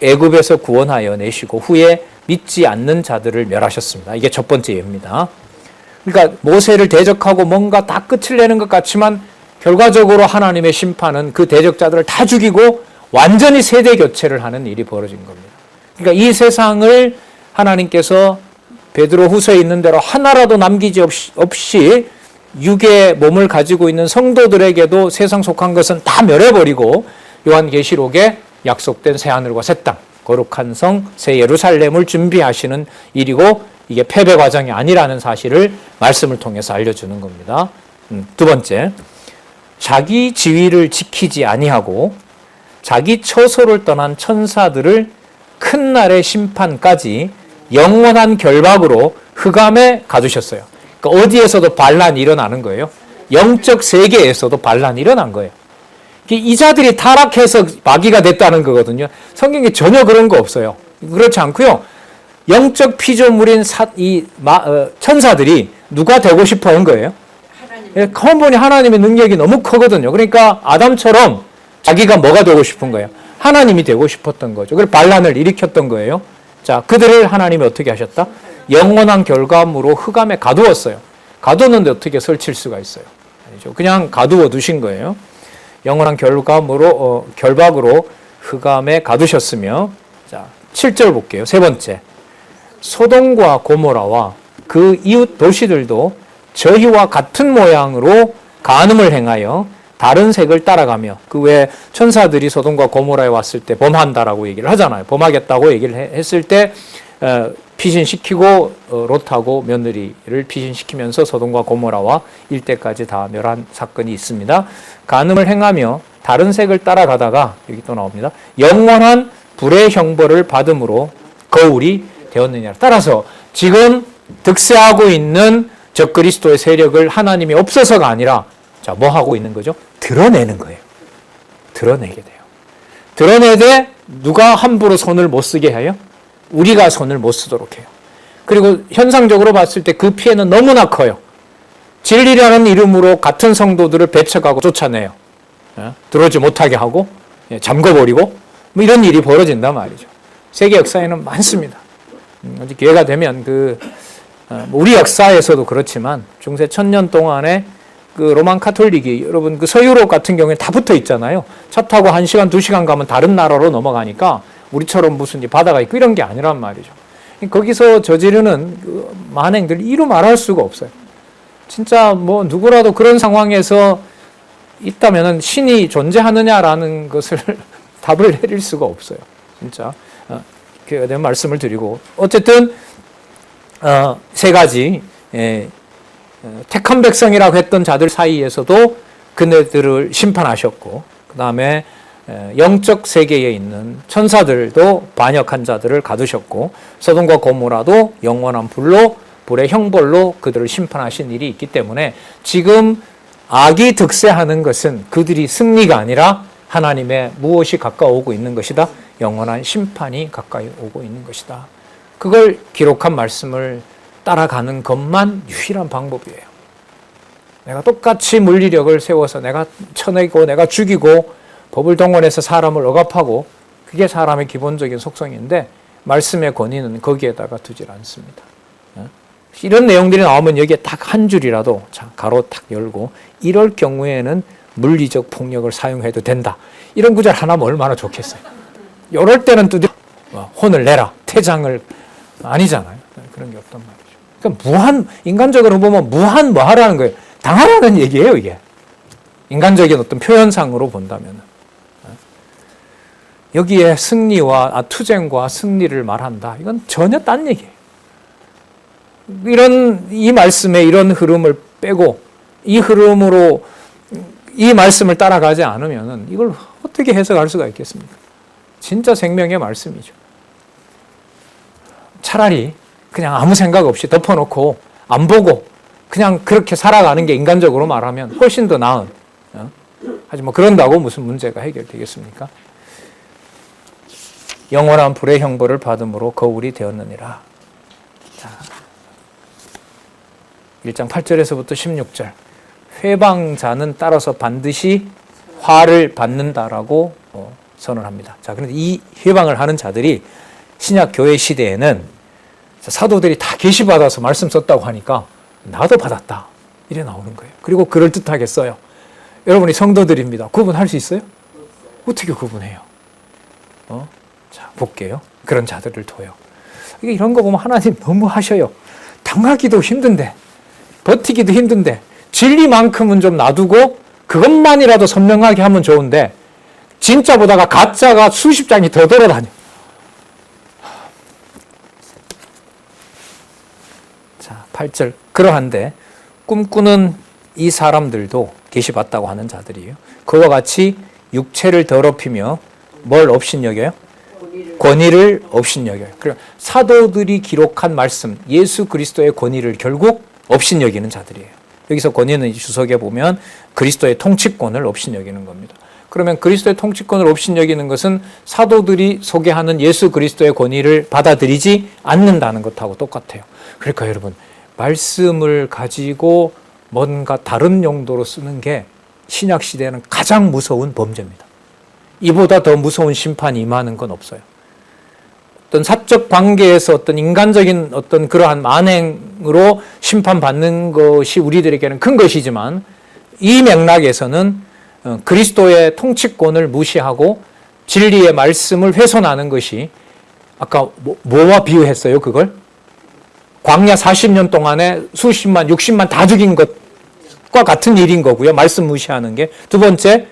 애굽에서 구원하여 내시고 후에 믿지 않는 자들을 멸하셨습니다. 이게 첫 번째 예입니다. 그러니까 모세를 대적하고 뭔가 다 끝을 내는 것 같지만 결과적으로 하나님의 심판은 그 대적자들을 다 죽이고 완전히 세대 교체를 하는 일이 벌어진 겁니다. 그러니까 이 세상을 하나님께서 베드로 후서에 있는 대로 하나라도 남기지 없이 육의 몸을 가지고 있는 성도들에게도 세상 속한 것은 다 멸해버리고 요한계시록에 약속된 새하늘과 새 땅, 거룩한 성, 새 예루살렘을 준비하시는 일이고 이게 패배 과정이 아니라는 사실을 말씀을 통해서 알려주는 겁니다. 두 번째, 자기 지위를 지키지 아니하고 자기 처소를 떠난 천사들을 큰 날의 심판까지 영원한 결박으로 흑암에 가두셨어요. 그러니까 어디에서도 반란이 일어나는 거예요. 영적 세계에서도 반란이 일어난 거예요. 이 자들이 타락해서 마귀가 됐다는 거거든요. 성경에 전혀 그런 거 없어요. 그렇지 않고요. 영적 피조물인 천사들이 누가 되고 싶어 한 거예요?根本이 하나님의 능력이 너무 크거든요. 그러니까 아담처럼 자기가 뭐가 되고 싶은 거예요? 하나님이 되고 싶었던 거죠. 그래서 반란을 일으켰던 거예요. 자, 그들을 하나님이 어떻게 하셨다? 영원한 결과물로 흑암에 가두었어요. 가두었는데 어떻게 설칠 수가 있어요? 아니죠. 그냥 가두어 두신 거예요. 영원한 결과물로 결박으로 흑암에 가두셨으며, 자, 7절 볼게요. 세 번째, 소돔과 고모라와 그 이웃 도시들도 저희와 같은 모양으로 간음을 행하여 다른 색을 따라가며, 그 외에 천사들이 소돔과 고모라에 왔을 때 범한다라고 얘기를 하잖아요. 범하겠다고 얘기를 했을 때 피신시키고 롯하고 며느리를 피신시키면서 소돔과 고모라와 일대까지 다 멸한 사건이 있습니다. 간음을 행하며 다른 색을 따라가다가 여기 또 나옵니다. 영원한 불의 형벌을 받음으로 거울이 되었느냐. 따라서 지금 득세하고 있는 적그리스도의 세력을 하나님이 없어서가 아니라, 자, 뭐 하고 있는 거죠? 드러내는 거예요. 드러내게 돼요. 드러내되 누가 함부로 손을 못 쓰게 해요? 우리가 손을 못 쓰도록 해요. 그리고 현상적으로 봤을 때 그 피해는 너무나 커요. 진리라는 이름으로 같은 성도들을 배척하고 쫓아내요. 들어오지 못하게 하고 잠궈버리고 뭐 이런 일이 벌어진단 말이죠. 세계 역사에는 많습니다. 아직 기회가 되면 우리 역사에서도 그렇지만 중세 1000년 동안에 그 로만 카톨릭이, 여러분 그 서유럽 같은 경우에 다 붙어 있잖아요. 차 타고 1시간, 2시간 가면 다른 나라로 넘어가니까 우리처럼 무슨 바다가 있고 이런 게 아니란 말이죠. 거기서 저지르는 그 만행들 이루 말할 수가 없어요. 진짜 뭐 누구라도 그런 상황에서 있다면은 신이 존재하느냐라는 것을 답을 내릴 수가 없어요. 진짜. 그에 대한 말씀을 드리고, 어쨌든 세 가지 택한 백성이라고 했던 자들 사이에서도 그네들을 심판하셨고, 그 다음에 영적 세계에 있는 천사들도 반역한 자들을 가두셨고, 소돔과 고모라도 영원한 불의 형벌로 그들을 심판하신 일이 있기 때문에 지금 악이 득세하는 것은 그들이 승리가 아니라 하나님의 무엇이 가까워오고 있는 것이다? 영원한 심판이 가까이 오고 있는 것이다. 그걸 기록한 말씀을 따라가는 것만 유일한 방법이에요. 내가 똑같이 물리력을 세워서 내가 쳐내고 내가 죽이고 법을 동원해서 사람을 억압하고, 그게 사람의 기본적인 속성인데 말씀의 권위는 거기에다가 두질 않습니다. 이런 내용들이 나오면 여기에 딱 한 줄이라도 가로 딱 열고, 이럴 경우에는 물리적 폭력을 사용해도 된다. 이런 구절 하나면 얼마나 좋겠어요. 이럴 때는 또 혼을 내라, 퇴장을, 아니잖아요. 그런 게 없단 말이죠. 그러니까 인간적으로 보면 무한 뭐 하라는 거예요. 당하라는 얘기예요, 이게. 인간적인 어떤 표현상으로 본다면. 여기에 승리와 투쟁과 승리를 말한다. 이건 전혀 딴 얘기예요. 이 말씀에 이런 흐름을 빼고 이 흐름으로 이 말씀을 따라가지 않으면 이걸 어떻게 해석할 수가 있겠습니까? 진짜 생명의 말씀이죠. 차라리 그냥 아무 생각 없이 덮어놓고 안 보고 그냥 그렇게 살아가는 게 인간적으로 말하면 훨씬 더 나은. 하지만 뭐 그런다고 무슨 문제가 해결되겠습니까? 영원한 불의 형벌을 받음으로 거울이 되었느니라. 자, 1장 8절에서부터 16절. 회방자는 따라서 반드시 화를 받는다라고 선언합니다. 자, 그런데 이 회방을 하는 자들이 신약 교회 시대에는 사도들이 다 계시받아서 말씀 썼다고 하니까 나도 받았다. 이래 나오는 거예요. 그리고 그럴듯하게 써요. 여러분이 성도들입니다. 구분할 수 있어요? 어떻게 구분해요? 자, 볼게요. 그런 자들을 둬요. 이런 거 보면 하나님 너무 하셔요. 당하기도 힘든데, 버티기도 힘든데, 진리만큼은 좀 놔두고 그것만이라도 선명하게 하면 좋은데 진짜 보다가 가짜가 수십 장이 더 돌아다녀. 자, 8절. 그러한데 꿈꾸는 이 사람들도 계시받다고 하는 자들이에요. 그와 같이 육체를 더럽히며 뭘 업신여겨요? 권위를 업신여겨요. 그러니까 사도들이 기록한 말씀, 예수 그리스도의 권위를 결국 업신여기는 자들이에요. 여기서 권위는 주석에 보면 그리스도의 통치권을 업신여기는 겁니다. 그러면 그리스도의 통치권을 업신여기는 것은 사도들이 소개하는 예수 그리스도의 권위를 받아들이지 않는다는 것하고 똑같아요. 그러니까 여러분, 말씀을 가지고 뭔가 다른 용도로 쓰는 게 신약 시대에는 가장 무서운 범죄입니다. 이보다 더 무서운 심판이 임하는 건 없어요. 어떤 사적 관계에서 어떤 인간적인 어떤 그러한 만행으로 심판받는 것이 우리들에게는 큰 것이지만 이 맥락에서는 그리스도의 통치권을 무시하고 진리의 말씀을 훼손하는 것이 아까 뭐와 비유했어요? 그걸? 광야 40년 동안에 수십만, 60만 다 죽인 것과 같은 일인 거고요. 말씀 무시하는 게. 두 번째,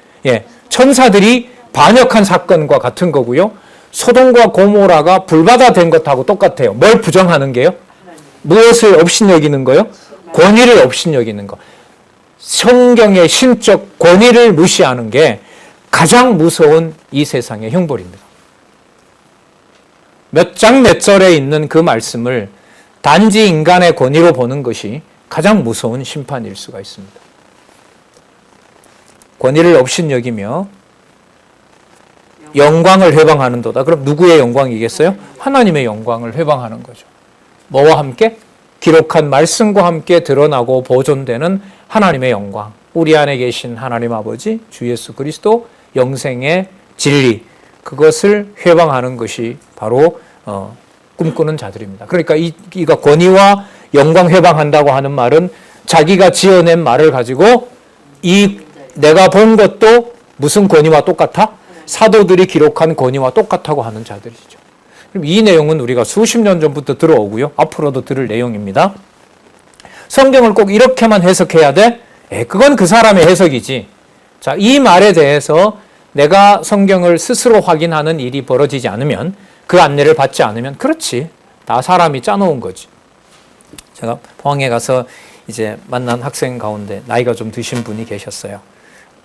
천사들이 반역한 사건과 같은 거고요. 소돔과 고모라가 불바다 된 것하고 똑같아요. 뭘 부정하는 게요? 무엇을 업신여기는 거요? 권위를 업신여기는 거. 성경의 신적 권위를 무시하는 게 가장 무서운 이 세상의 형벌입니다. 몇 장 몇 절에 있는 그 말씀을 단지 인간의 권위로 보는 것이 가장 무서운 심판일 수가 있습니다. 권위를 업신여기며 영광을 회방하는도다. 그럼 누구의 영광이겠어요? 하나님의 영광을 회방하는 거죠. 뭐와 함께? 기록한 말씀과 함께 드러나고 보존되는 하나님의 영광. 우리 안에 계신 하나님 아버지, 주 예수 그리스도, 영생의 진리. 그것을 회방하는 것이 바로 꿈꾸는 자들입니다. 그러니까 이가 권위와 영광 회방한다고 하는 말은 자기가 지어낸 말을 가지고 내가 본 것도 무슨 권위와 똑같아? 사도들이 기록한 권위와 똑같다고 하는 자들이죠. 그럼 이 내용은 우리가 수십 년 전부터 들어오고요. 앞으로도 들을 내용입니다. 성경을 꼭 이렇게만 해석해야 돼? 그건 그 사람의 해석이지. 자, 이 말에 대해서 내가 성경을 스스로 확인하는 일이 벌어지지 않으면, 그 안내를 받지 않으면, 그렇지. 다 사람이 짜놓은 거지. 제가 포항에 가서 이제 만난 학생 가운데 나이가 좀 드신 분이 계셨어요.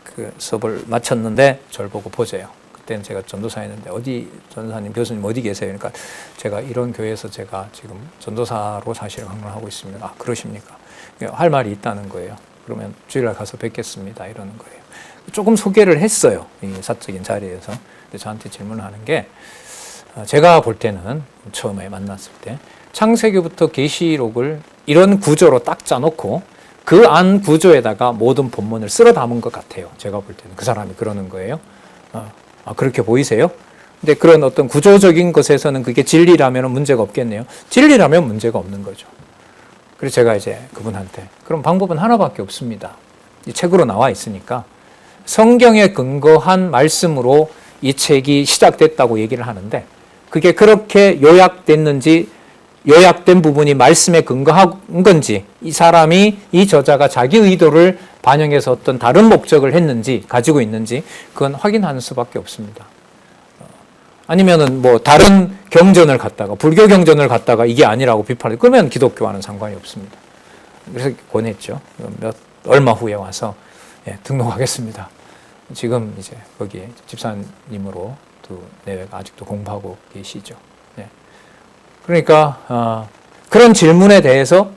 그 수업을 마쳤는데 저를 보고 보세요. 그때는 제가 전도사였는데 어디 전도사님, 교수님 어디 계세요? 그러니까 제가 이런 교회에서 제가 지금 전도사로 사실 강론하고 있습니다. 아, 그러십니까? 할 말이 있다는 거예요. 그러면 주일날 가서 뵙겠습니다. 이러는 거예요. 조금 소개를 했어요. 이 사적인 자리에서. 근데 저한테 질문하는 게 제가 볼 때는 처음에 만났을 때 창세기부터 계시록을 이런 구조로 딱 짜놓고 그 안 구조에다가 모든 본문을 쓸어 담은 것 같아요. 제가 볼 때는 그 사람이 그러는 거예요. 그렇게 보이세요? 근데 그런 어떤 구조적인 것에서는 그게 진리라면 문제가 없겠네요. 진리라면 문제가 없는 거죠. 그래서 제가 이제 그분한테 그럼 방법은 하나밖에 없습니다. 이 책으로 나와 있으니까 성경에 근거한 말씀으로 이 책이 시작됐다고 얘기를 하는데 그게 그렇게 요약된 부분이 말씀에 근거한 건지 이 사람이 이 저자가 자기 의도를 반영해서 어떤 다른 목적을 했는지 가지고 있는지 그건 확인하는 수밖에 없습니다. 아니면은 뭐 다른 경전을 갖다가 불교 경전을 갖다가 이게 아니라고 비판을 그러면 기독교와는 상관이 없습니다. 그래서 권했죠. 얼마 후에 와서 등록하겠습니다. 지금 이제 거기에 집사님으로 두 내외가 아직도 공부하고 계시죠. 그러니까 그런 질문에 대해서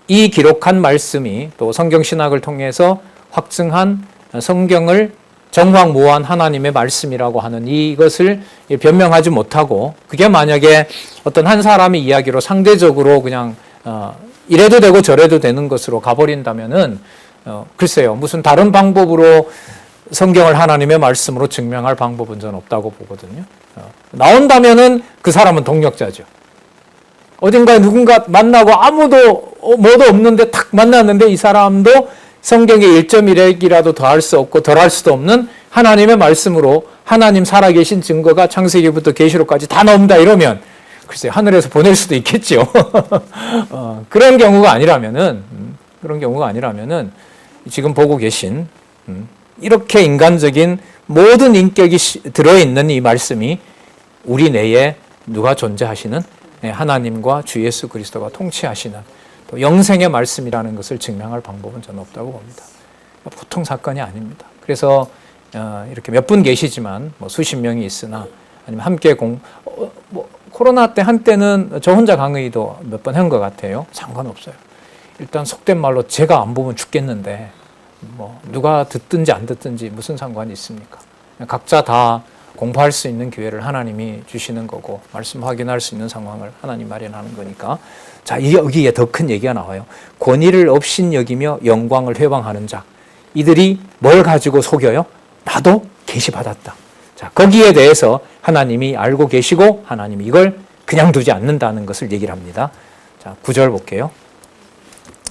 이 기록한 말씀이 또 성경신학을 통해서 확증한 성경을 정확무한 하나님의 말씀이라고 하는 이것을 변명하지 못하고, 그게 만약에 어떤 한 사람의 이야기로 상대적으로 그냥 이래도 되고 저래도 되는 것으로 가버린다면은 글쎄요, 무슨 다른 방법으로 성경을 하나님의 말씀으로 증명할 방법은 저는 없다고 보거든요. 나온다면은 그 사람은 동력자죠. 어딘가에 누군가 만나고 아무도 뭐도 없는데 탁 만났는데 이 사람도 성경에 1.1핵이라도 더할 수 없고 덜할 수도 없는 하나님의 말씀으로 하나님 살아계신 증거가 창세기부터 계시록까지 다 나온다 이러면 글쎄 하늘에서 보낼 수도 있겠죠. 그런 경우가 아니라면은 지금 보고 계신 이렇게 인간적인 모든 인격이 들어있는 이 말씀이 우리 내에 누가 존재하시는 하나님과 주 예수 그리스도가 통치하시는 또 영생의 말씀이라는 것을 증명할 방법은 저는 없다고 봅니다. 보통 사건이 아닙니다. 그래서 이렇게 몇 분 계시지만 수십 명이 있으나 아니면 함께 코로나 때 한때는 저 혼자 강의도 몇 번 한 것 같아요. 상관없어요. 일단 속된 말로 제가 안 보면 죽겠는데 누가 듣든지 안 듣든지 무슨 상관이 있습니까? 각자 다 공부할 수 있는 기회를 하나님이 주시는 거고 말씀 확인할 수 있는 상황을 하나님 마련하는 거니까. 자, 여기에 더 큰 얘기가 나와요. 권위를 없인 여기며 영광을 회방하는 자. 이들이 뭘 가지고 속여요? 나도 계시받았다. 자, 거기에 대해서 하나님이 알고 계시고 하나님이 이걸 그냥 두지 않는다는 것을 얘기를 합니다. 자, 9절 볼게요.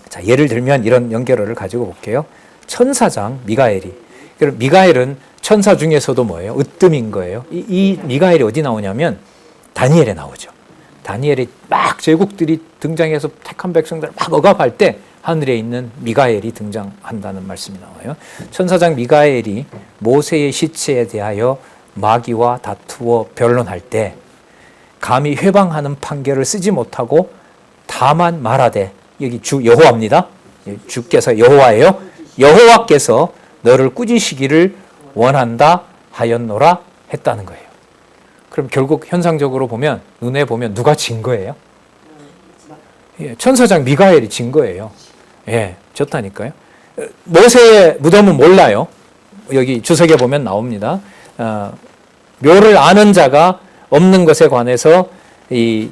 자, 예를 들면 이런 연결어를 가지고 볼게요. 천사장 미가엘이. 그럼 미가엘은 천사 중에서도 뭐예요? 으뜸인 거예요. 이 미가엘이 어디 나오냐면 다니엘에 나오죠. 다니엘이 막 제국들이 등장해서 택한 백성들을 막 억압할 때 하늘에 있는 미가엘이 등장한다는 말씀이 나와요. 천사장 미가엘이 모세의 시체에 대하여 마귀와 다투어 변론할 때 감히 회방하는 판결을 쓰지 못하고 다만 말하되, 여기 주 여호와입니다. 주께서 여호와예요. 여호와께서 너를 꾸짖으시기를 원한다 하였노라 했다는 거예요. 그럼 결국 현상적으로 보면, 눈에 보면 누가 진 거예요? 천사장 미가엘이 진 거예요. 졌다니까요. 모세의 무덤은 몰라요. 여기 주석에 보면 나옵니다. 묘를 아는 자가 없는 것에 관해서 이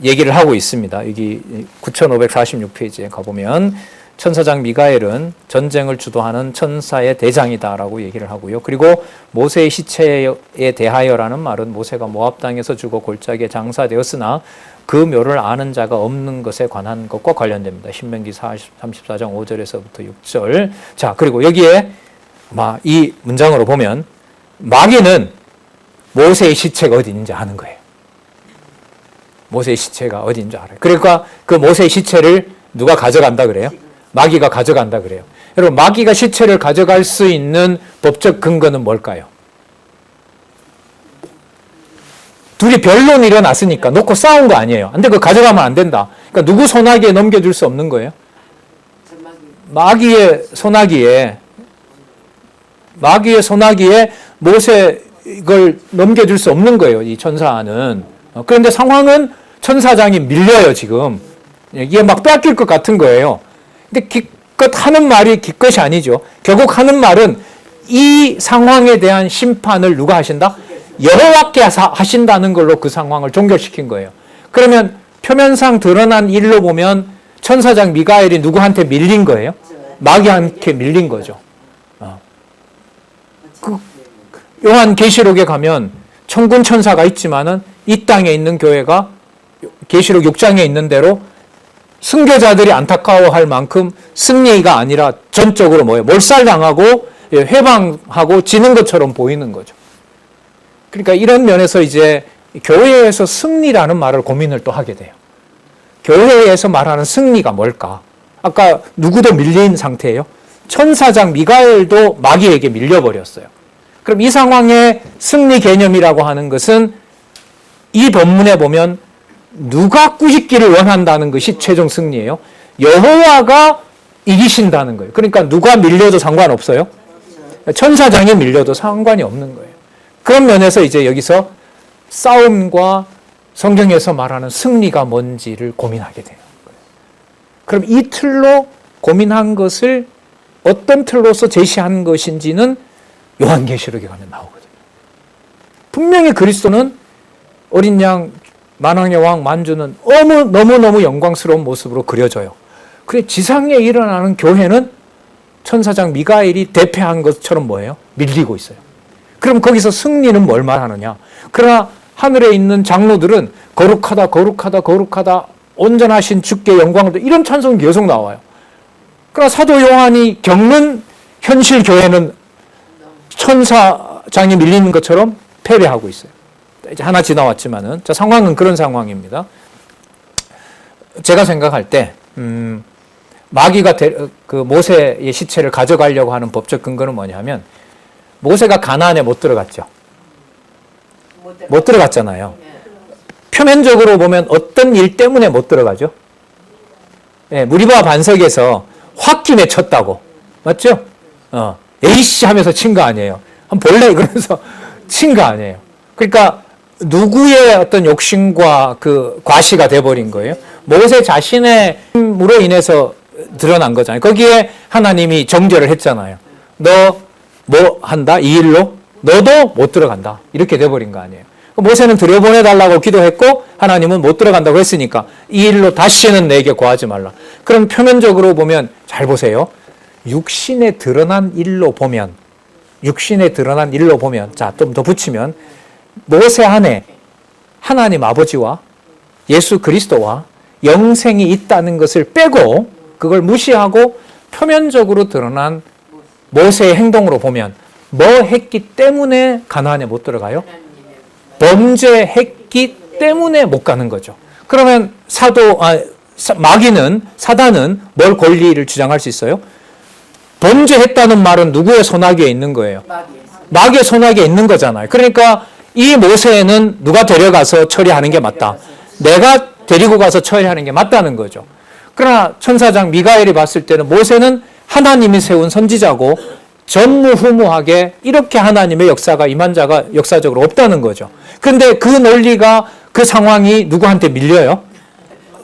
얘기를 하고 있습니다. 여기 9546페이지에 가보면 천사장 미가엘은 전쟁을 주도하는 천사의 대장이다라고 얘기를 하고요. 그리고 모세의 시체에 대하여라는 말은 모세가 모압 땅에서 죽어 골짜기에 장사되었으나 그 묘를 아는 자가 없는 것에 관한 것과 관련됩니다. 신명기 34장 5절에서부터 6절. 자, 그리고 여기에 이 문장으로 보면 마귀는 모세의 시체가 어디 있는지 아는 거예요. 모세의 시체가 어디 있는지 알아요. 그러니까 그 모세의 시체를 누가 가져간다 그래요? 마귀가 가져간다 그래요. 여러분, 마귀가 시체를 가져갈 수 있는 법적 근거는 뭘까요? 둘이 변론이 일어났으니까 놓고 싸운 거 아니에요. 근데 그거 가져가면 안 된다. 그러니까 누구 소나기에 넘겨줄 수 없는 거예요? 마귀의 소나기에 모세 이걸 넘겨줄 수 없는 거예요. 이 천사는. 그런데 상황은 천사장이 밀려요, 지금. 이게 막 뺏길 것 같은 거예요. 근데 기껏 하는 말이 기껏이 아니죠. 결국 하는 말은 이 상황에 대한 심판을 누가 하신다? 여호와께 하신다는 걸로 그 상황을 종결시킨 거예요. 그러면 표면상 드러난 일로 보면 천사장 미가엘이 누구한테 밀린 거예요? 마귀한테 밀린 거죠. 요한계시록에 가면 천군 천사가 있지만은 이 땅에 있는 교회가 계시록 6장에 있는 대로 순교자들이 안타까워할 만큼 승리가 아니라 전적으로 몰살당하고 회방하고 지는 것처럼 보이는 거죠. 그러니까 이런 면에서 이제 교회에서 승리라는 말을 고민을 또 하게 돼요. 교회에서 말하는 승리가 뭘까? 아까 누구도 밀린 상태예요. 천사장 미가엘도 마귀에게 밀려버렸어요. 그럼 이 상황의 승리 개념이라고 하는 것은 이 본문에 보면 누가 꾸짖기를 원한다는 것이 최종 승리예요. 여호와가 이기신다는 거예요. 그러니까 누가 밀려도 상관없어요. 천사장이 밀려도 상관이 없는 거예요. 그런 면에서 이제 여기서 싸움과 성경에서 말하는 승리가 뭔지를 고민하게 돼요. 그럼 이 틀로 고민한 것을 어떤 틀로서 제시한 것인지는 요한계시록에 가면 나오거든요. 분명히 그리스도는 어린 양 만왕의 왕 만주는 너무너무 영광스러운 모습으로 그려져요. 그래 지상에 일어나는 교회는 천사장 미가엘이 대표한 것처럼 뭐예요? 밀리고 있어요. 그럼 거기서 승리는 뭘 말하느냐? 그러나 하늘에 있는 장로들은 거룩하다 거룩하다 거룩하다 온전하신 주께 영광도 이런 찬송이 계속 나와요. 그러나 사도 요한이 겪는 현실 교회는 천사장이 밀리는 것처럼 패배하고 있어요. 이제 하나 지나왔지만은 자, 상황은 그런 상황입니다. 제가 생각할 때 마귀가 그 모세의 시체를 가져가려고 하는 법적 근거는 뭐냐면 모세가 가나안에 못 들어갔죠. 못 들어갔잖아요. 표면적으로 보면 어떤 일 때문에 못 들어가죠? 네, 무리바 반석에서 홧김에 쳤다고. 맞죠? 에이씨 하면서 친 거 아니에요. 한번 볼래? 그러면서 친 거 아니에요. 그러니까 누구의 어떤 욕심과 그 과시가 돼버린 거예요. 모세 자신의 힘으로 인해서 드러난 거잖아요. 거기에 하나님이 정죄를 했잖아요. 너 뭐 한다? 이 일로? 너도 못 들어간다. 이렇게 돼버린 거 아니에요. 모세는 들여보내달라고 기도했고 하나님은 못 들어간다고 했으니까 이 일로 다시는 내게 고하지 말라. 그럼 표면적으로 보면 잘 보세요. 육신에 드러난 일로 보면 자, 좀 더 붙이면 모세 안에 하나님 아버지와 예수 그리스도와 영생이 있다는 것을 빼고 그걸 무시하고 표면적으로 드러난 모세의 행동으로 보면 뭐 했기 때문에 가나안에 못 들어가요? 범죄했기 때문에 못 가는 거죠. 그러면 마귀는 사단은 뭘 권리를 주장할 수 있어요? 범죄했다는 말은 누구의 손아귀에 있는 거예요? 마귀의 손아귀에 있는 거잖아요. 그러니까 이 모세는 누가 데려가서 처리하는 게 맞다. 내가 데리고 가서 처리하는 게 맞다는 거죠. 그러나 천사장 미가엘이 봤을 때는 모세는 하나님이 세운 선지자고 전무후무하게 이렇게 하나님의 역사가 임한 자가 역사적으로 없다는 거죠. 그런데 그 논리가 그 상황이 누구한테 밀려요?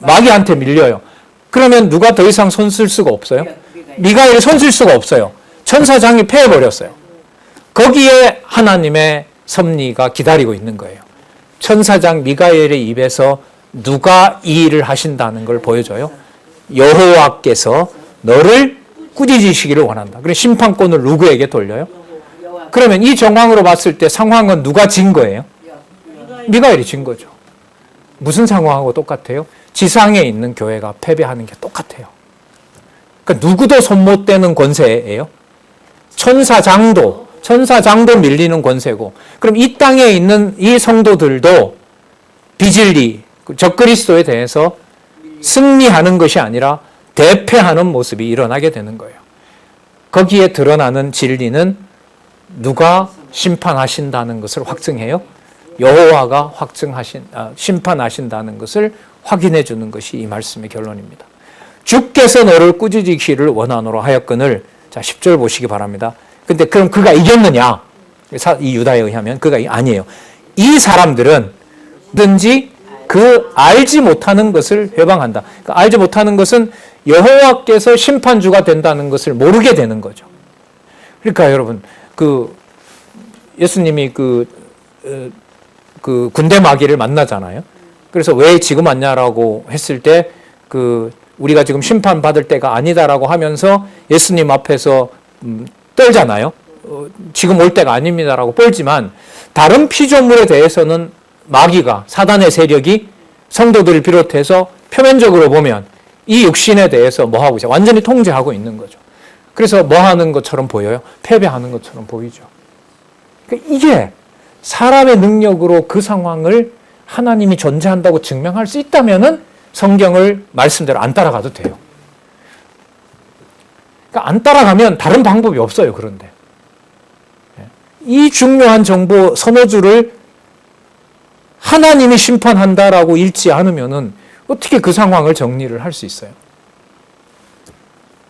마귀한테 밀려요. 그러면 누가 더 이상 손 쓸 수가 없어요? 미가엘이 손 쓸 수가 없어요. 천사장이 패해버렸어요. 거기에 하나님의 섭리가 기다리고 있는 거예요. 천사장 미가엘의 입에서 누가 이 일을 하신다는 걸 보여줘요. 여호와께서 너를 꾸짖으시기를 원한다. 그래서 심판권을 누구에게 돌려요? 그러면 이 정황으로 봤을 때 상황은 누가 진 거예요? 미가엘이 진 거죠. 무슨 상황하고 똑같아요? 지상에 있는 교회가 패배하는 게 똑같아요. 그러니까 누구도 손 못 대는 권세예요. 천사장도 밀리는 권세고, 그럼 이 땅에 있는 이 성도들도 비진리, 적그리스도에 대해서 승리하는 것이 아니라 대패하는 모습이 일어나게 되는 거예요. 거기에 드러나는 진리는 누가 심판하신다는 것을 확증해요? 여호와가 심판하신다는 것을 확인해 주는 것이 이 말씀의 결론입니다. 주께서 너를 꾸짖으시기를 원하노라 하였거늘. 자, 10절 보시기 바랍니다. 근데 그럼 그가 이겼느냐? 이 유다에 의하면 그가 아니에요. 이 사람들은 든지 그 알지 못하는 것을 회방한다. 그러니까 알지 못하는 것은 여호와께서 심판주가 된다는 것을 모르게 되는 거죠. 그러니까 여러분, 예수님이 군대 마귀를 만나잖아요. 그래서 왜 지금 왔냐라고 했을 때 우리가 지금 심판받을 때가 아니다라고 하면서 예수님 앞에서 떨잖아요. 지금 올 때가 아닙니다라고 뻘지만 다른 피조물에 대해서는 마귀가, 사단의 세력이 성도들을 비롯해서 표면적으로 보면 이 육신에 대해서 뭐 하고 있어요? 완전히 통제하고 있는 거죠. 그래서 뭐 하는 것처럼 보여요? 패배하는 것처럼 보이죠. 그러니까 이게 사람의 능력으로 그 상황을 하나님이 존재한다고 증명할 수 있다면은 성경을 말씀대로 안 따라가도 돼요. 그러니까 안 따라가면 다른 방법이 없어요. 그런데 이 중요한 정보 선호주를 하나님이 심판한다라고 읽지 않으면은 어떻게 그 상황을 정리를 할 수 있어요?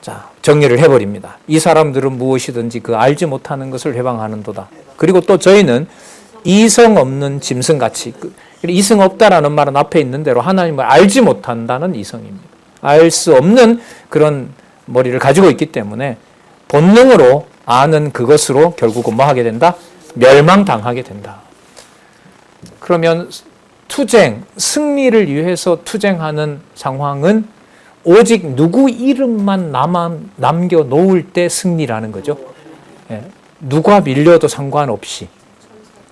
자, 정리를 해버립니다. 이 사람들은 무엇이든지 그 알지 못하는 것을 회방하는도다. 그리고 또 저희는 이성 없는 짐승같이, 이성 없다라는 말은 앞에 있는 대로 하나님을 알지 못한다는 이성입니다. 알 수 없는 그런 머리를 가지고 있기 때문에 본능으로 아는 그것으로 결국은 뭐 하게 된다? 멸망당하게 된다. 그러면 투쟁, 승리를 위해서 투쟁하는 상황은 오직 누구 이름만 남겨놓을 때 승리라는 거죠. 누가 밀려도 상관없이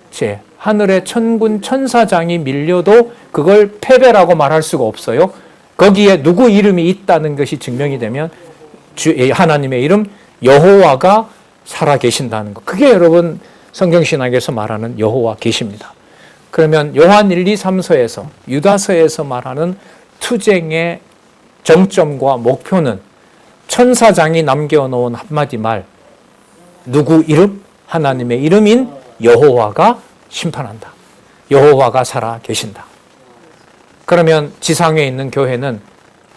제 하늘의 천군 천사장이 밀려도 그걸 패배라고 말할 수가 없어요. 거기에 누구 이름이 있다는 것이 증명이 되면 하나님의 이름 여호와가 살아계신다는 것. 그게 여러분 성경신학에서 말하는 여호와 계십니다. 그러면 요한 1, 2, 3서에서 유다서에서 말하는 투쟁의 정점과 목표는 천사장이 남겨놓은 한마디 말, 누구 이름? 하나님의 이름인 여호와가 심판한다. 여호와가 살아 계신다. 그러면 지상에 있는 교회는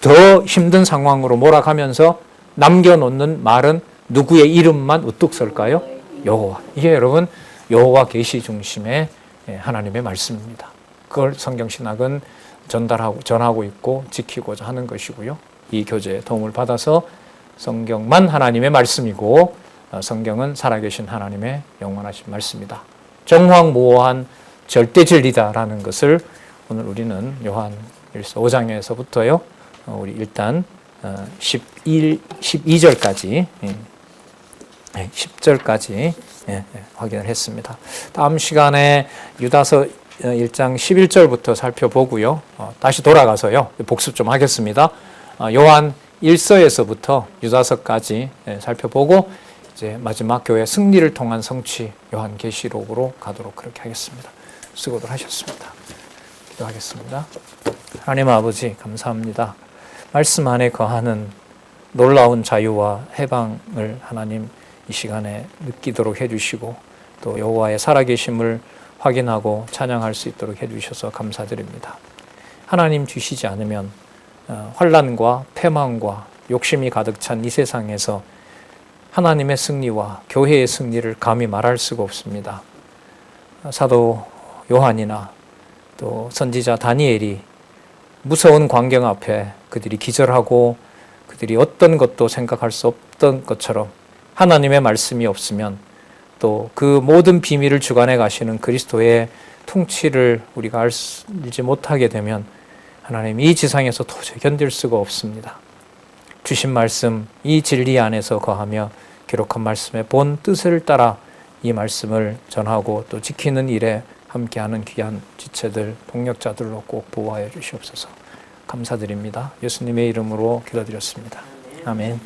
더 힘든 상황으로 몰아가면서 남겨놓는 말은 누구의 이름만 우뚝 설까요? 여호와. 이게 여러분 여호와 계시 중심의 하나님의 말씀입니다. 그걸 성경신학은 전하고 있고 지키고자 하는 것이고요. 이 교재의 도움을 받아서 성경만 하나님의 말씀이고 성경은 살아계신 하나님의 영원하신 말씀이다. 정황무오한 절대 진리다라는 것을 오늘 우리는 요한 1서 5장에서부터요. 우리 일단 12절까지 10절까지 확인을 했습니다. 다음 시간에 유다서 1장 11절부터 살펴보고요. 다시 돌아가서요. 복습 좀 하겠습니다. 요한 1서에서부터 유다서까지 살펴보고 이제 마지막 교회 승리를 통한 성취 요한계시록으로 가도록 그렇게 하겠습니다. 수고들 하셨습니다. 기도하겠습니다. 하나님 아버지 감사합니다. 말씀 안에 거하는 놀라운 자유와 해방을 하나님 이 시간에 느끼도록 해주시고 또 여호와의 살아계심을 확인하고 찬양할 수 있도록 해주셔서 감사드립니다. 하나님 주시지 않으면 환난과 패망과 욕심이 가득 찬 이 세상에서 하나님의 승리와 교회의 승리를 감히 말할 수가 없습니다. 사도 요한이나 또 선지자 다니엘이 무서운 광경 앞에 그들이 기절하고 그들이 어떤 것도 생각할 수 없던 것처럼 하나님의 말씀이 없으면 또 그 모든 비밀을 주관해 가시는 그리스도의 통치를 우리가 알지 못하게 되면 하나님 이 지상에서 도저히 견딜 수가 없습니다. 주신 말씀 이 진리 안에서 거하며 기록한 말씀의 본 뜻을 따라 이 말씀을 전하고 또 지키는 일에 함께하는 귀한 지체들, 동력자들로 꼭 보호하여 주시옵소서. 감사드립니다. 예수님의 이름으로 기도드렸습니다. 아멘.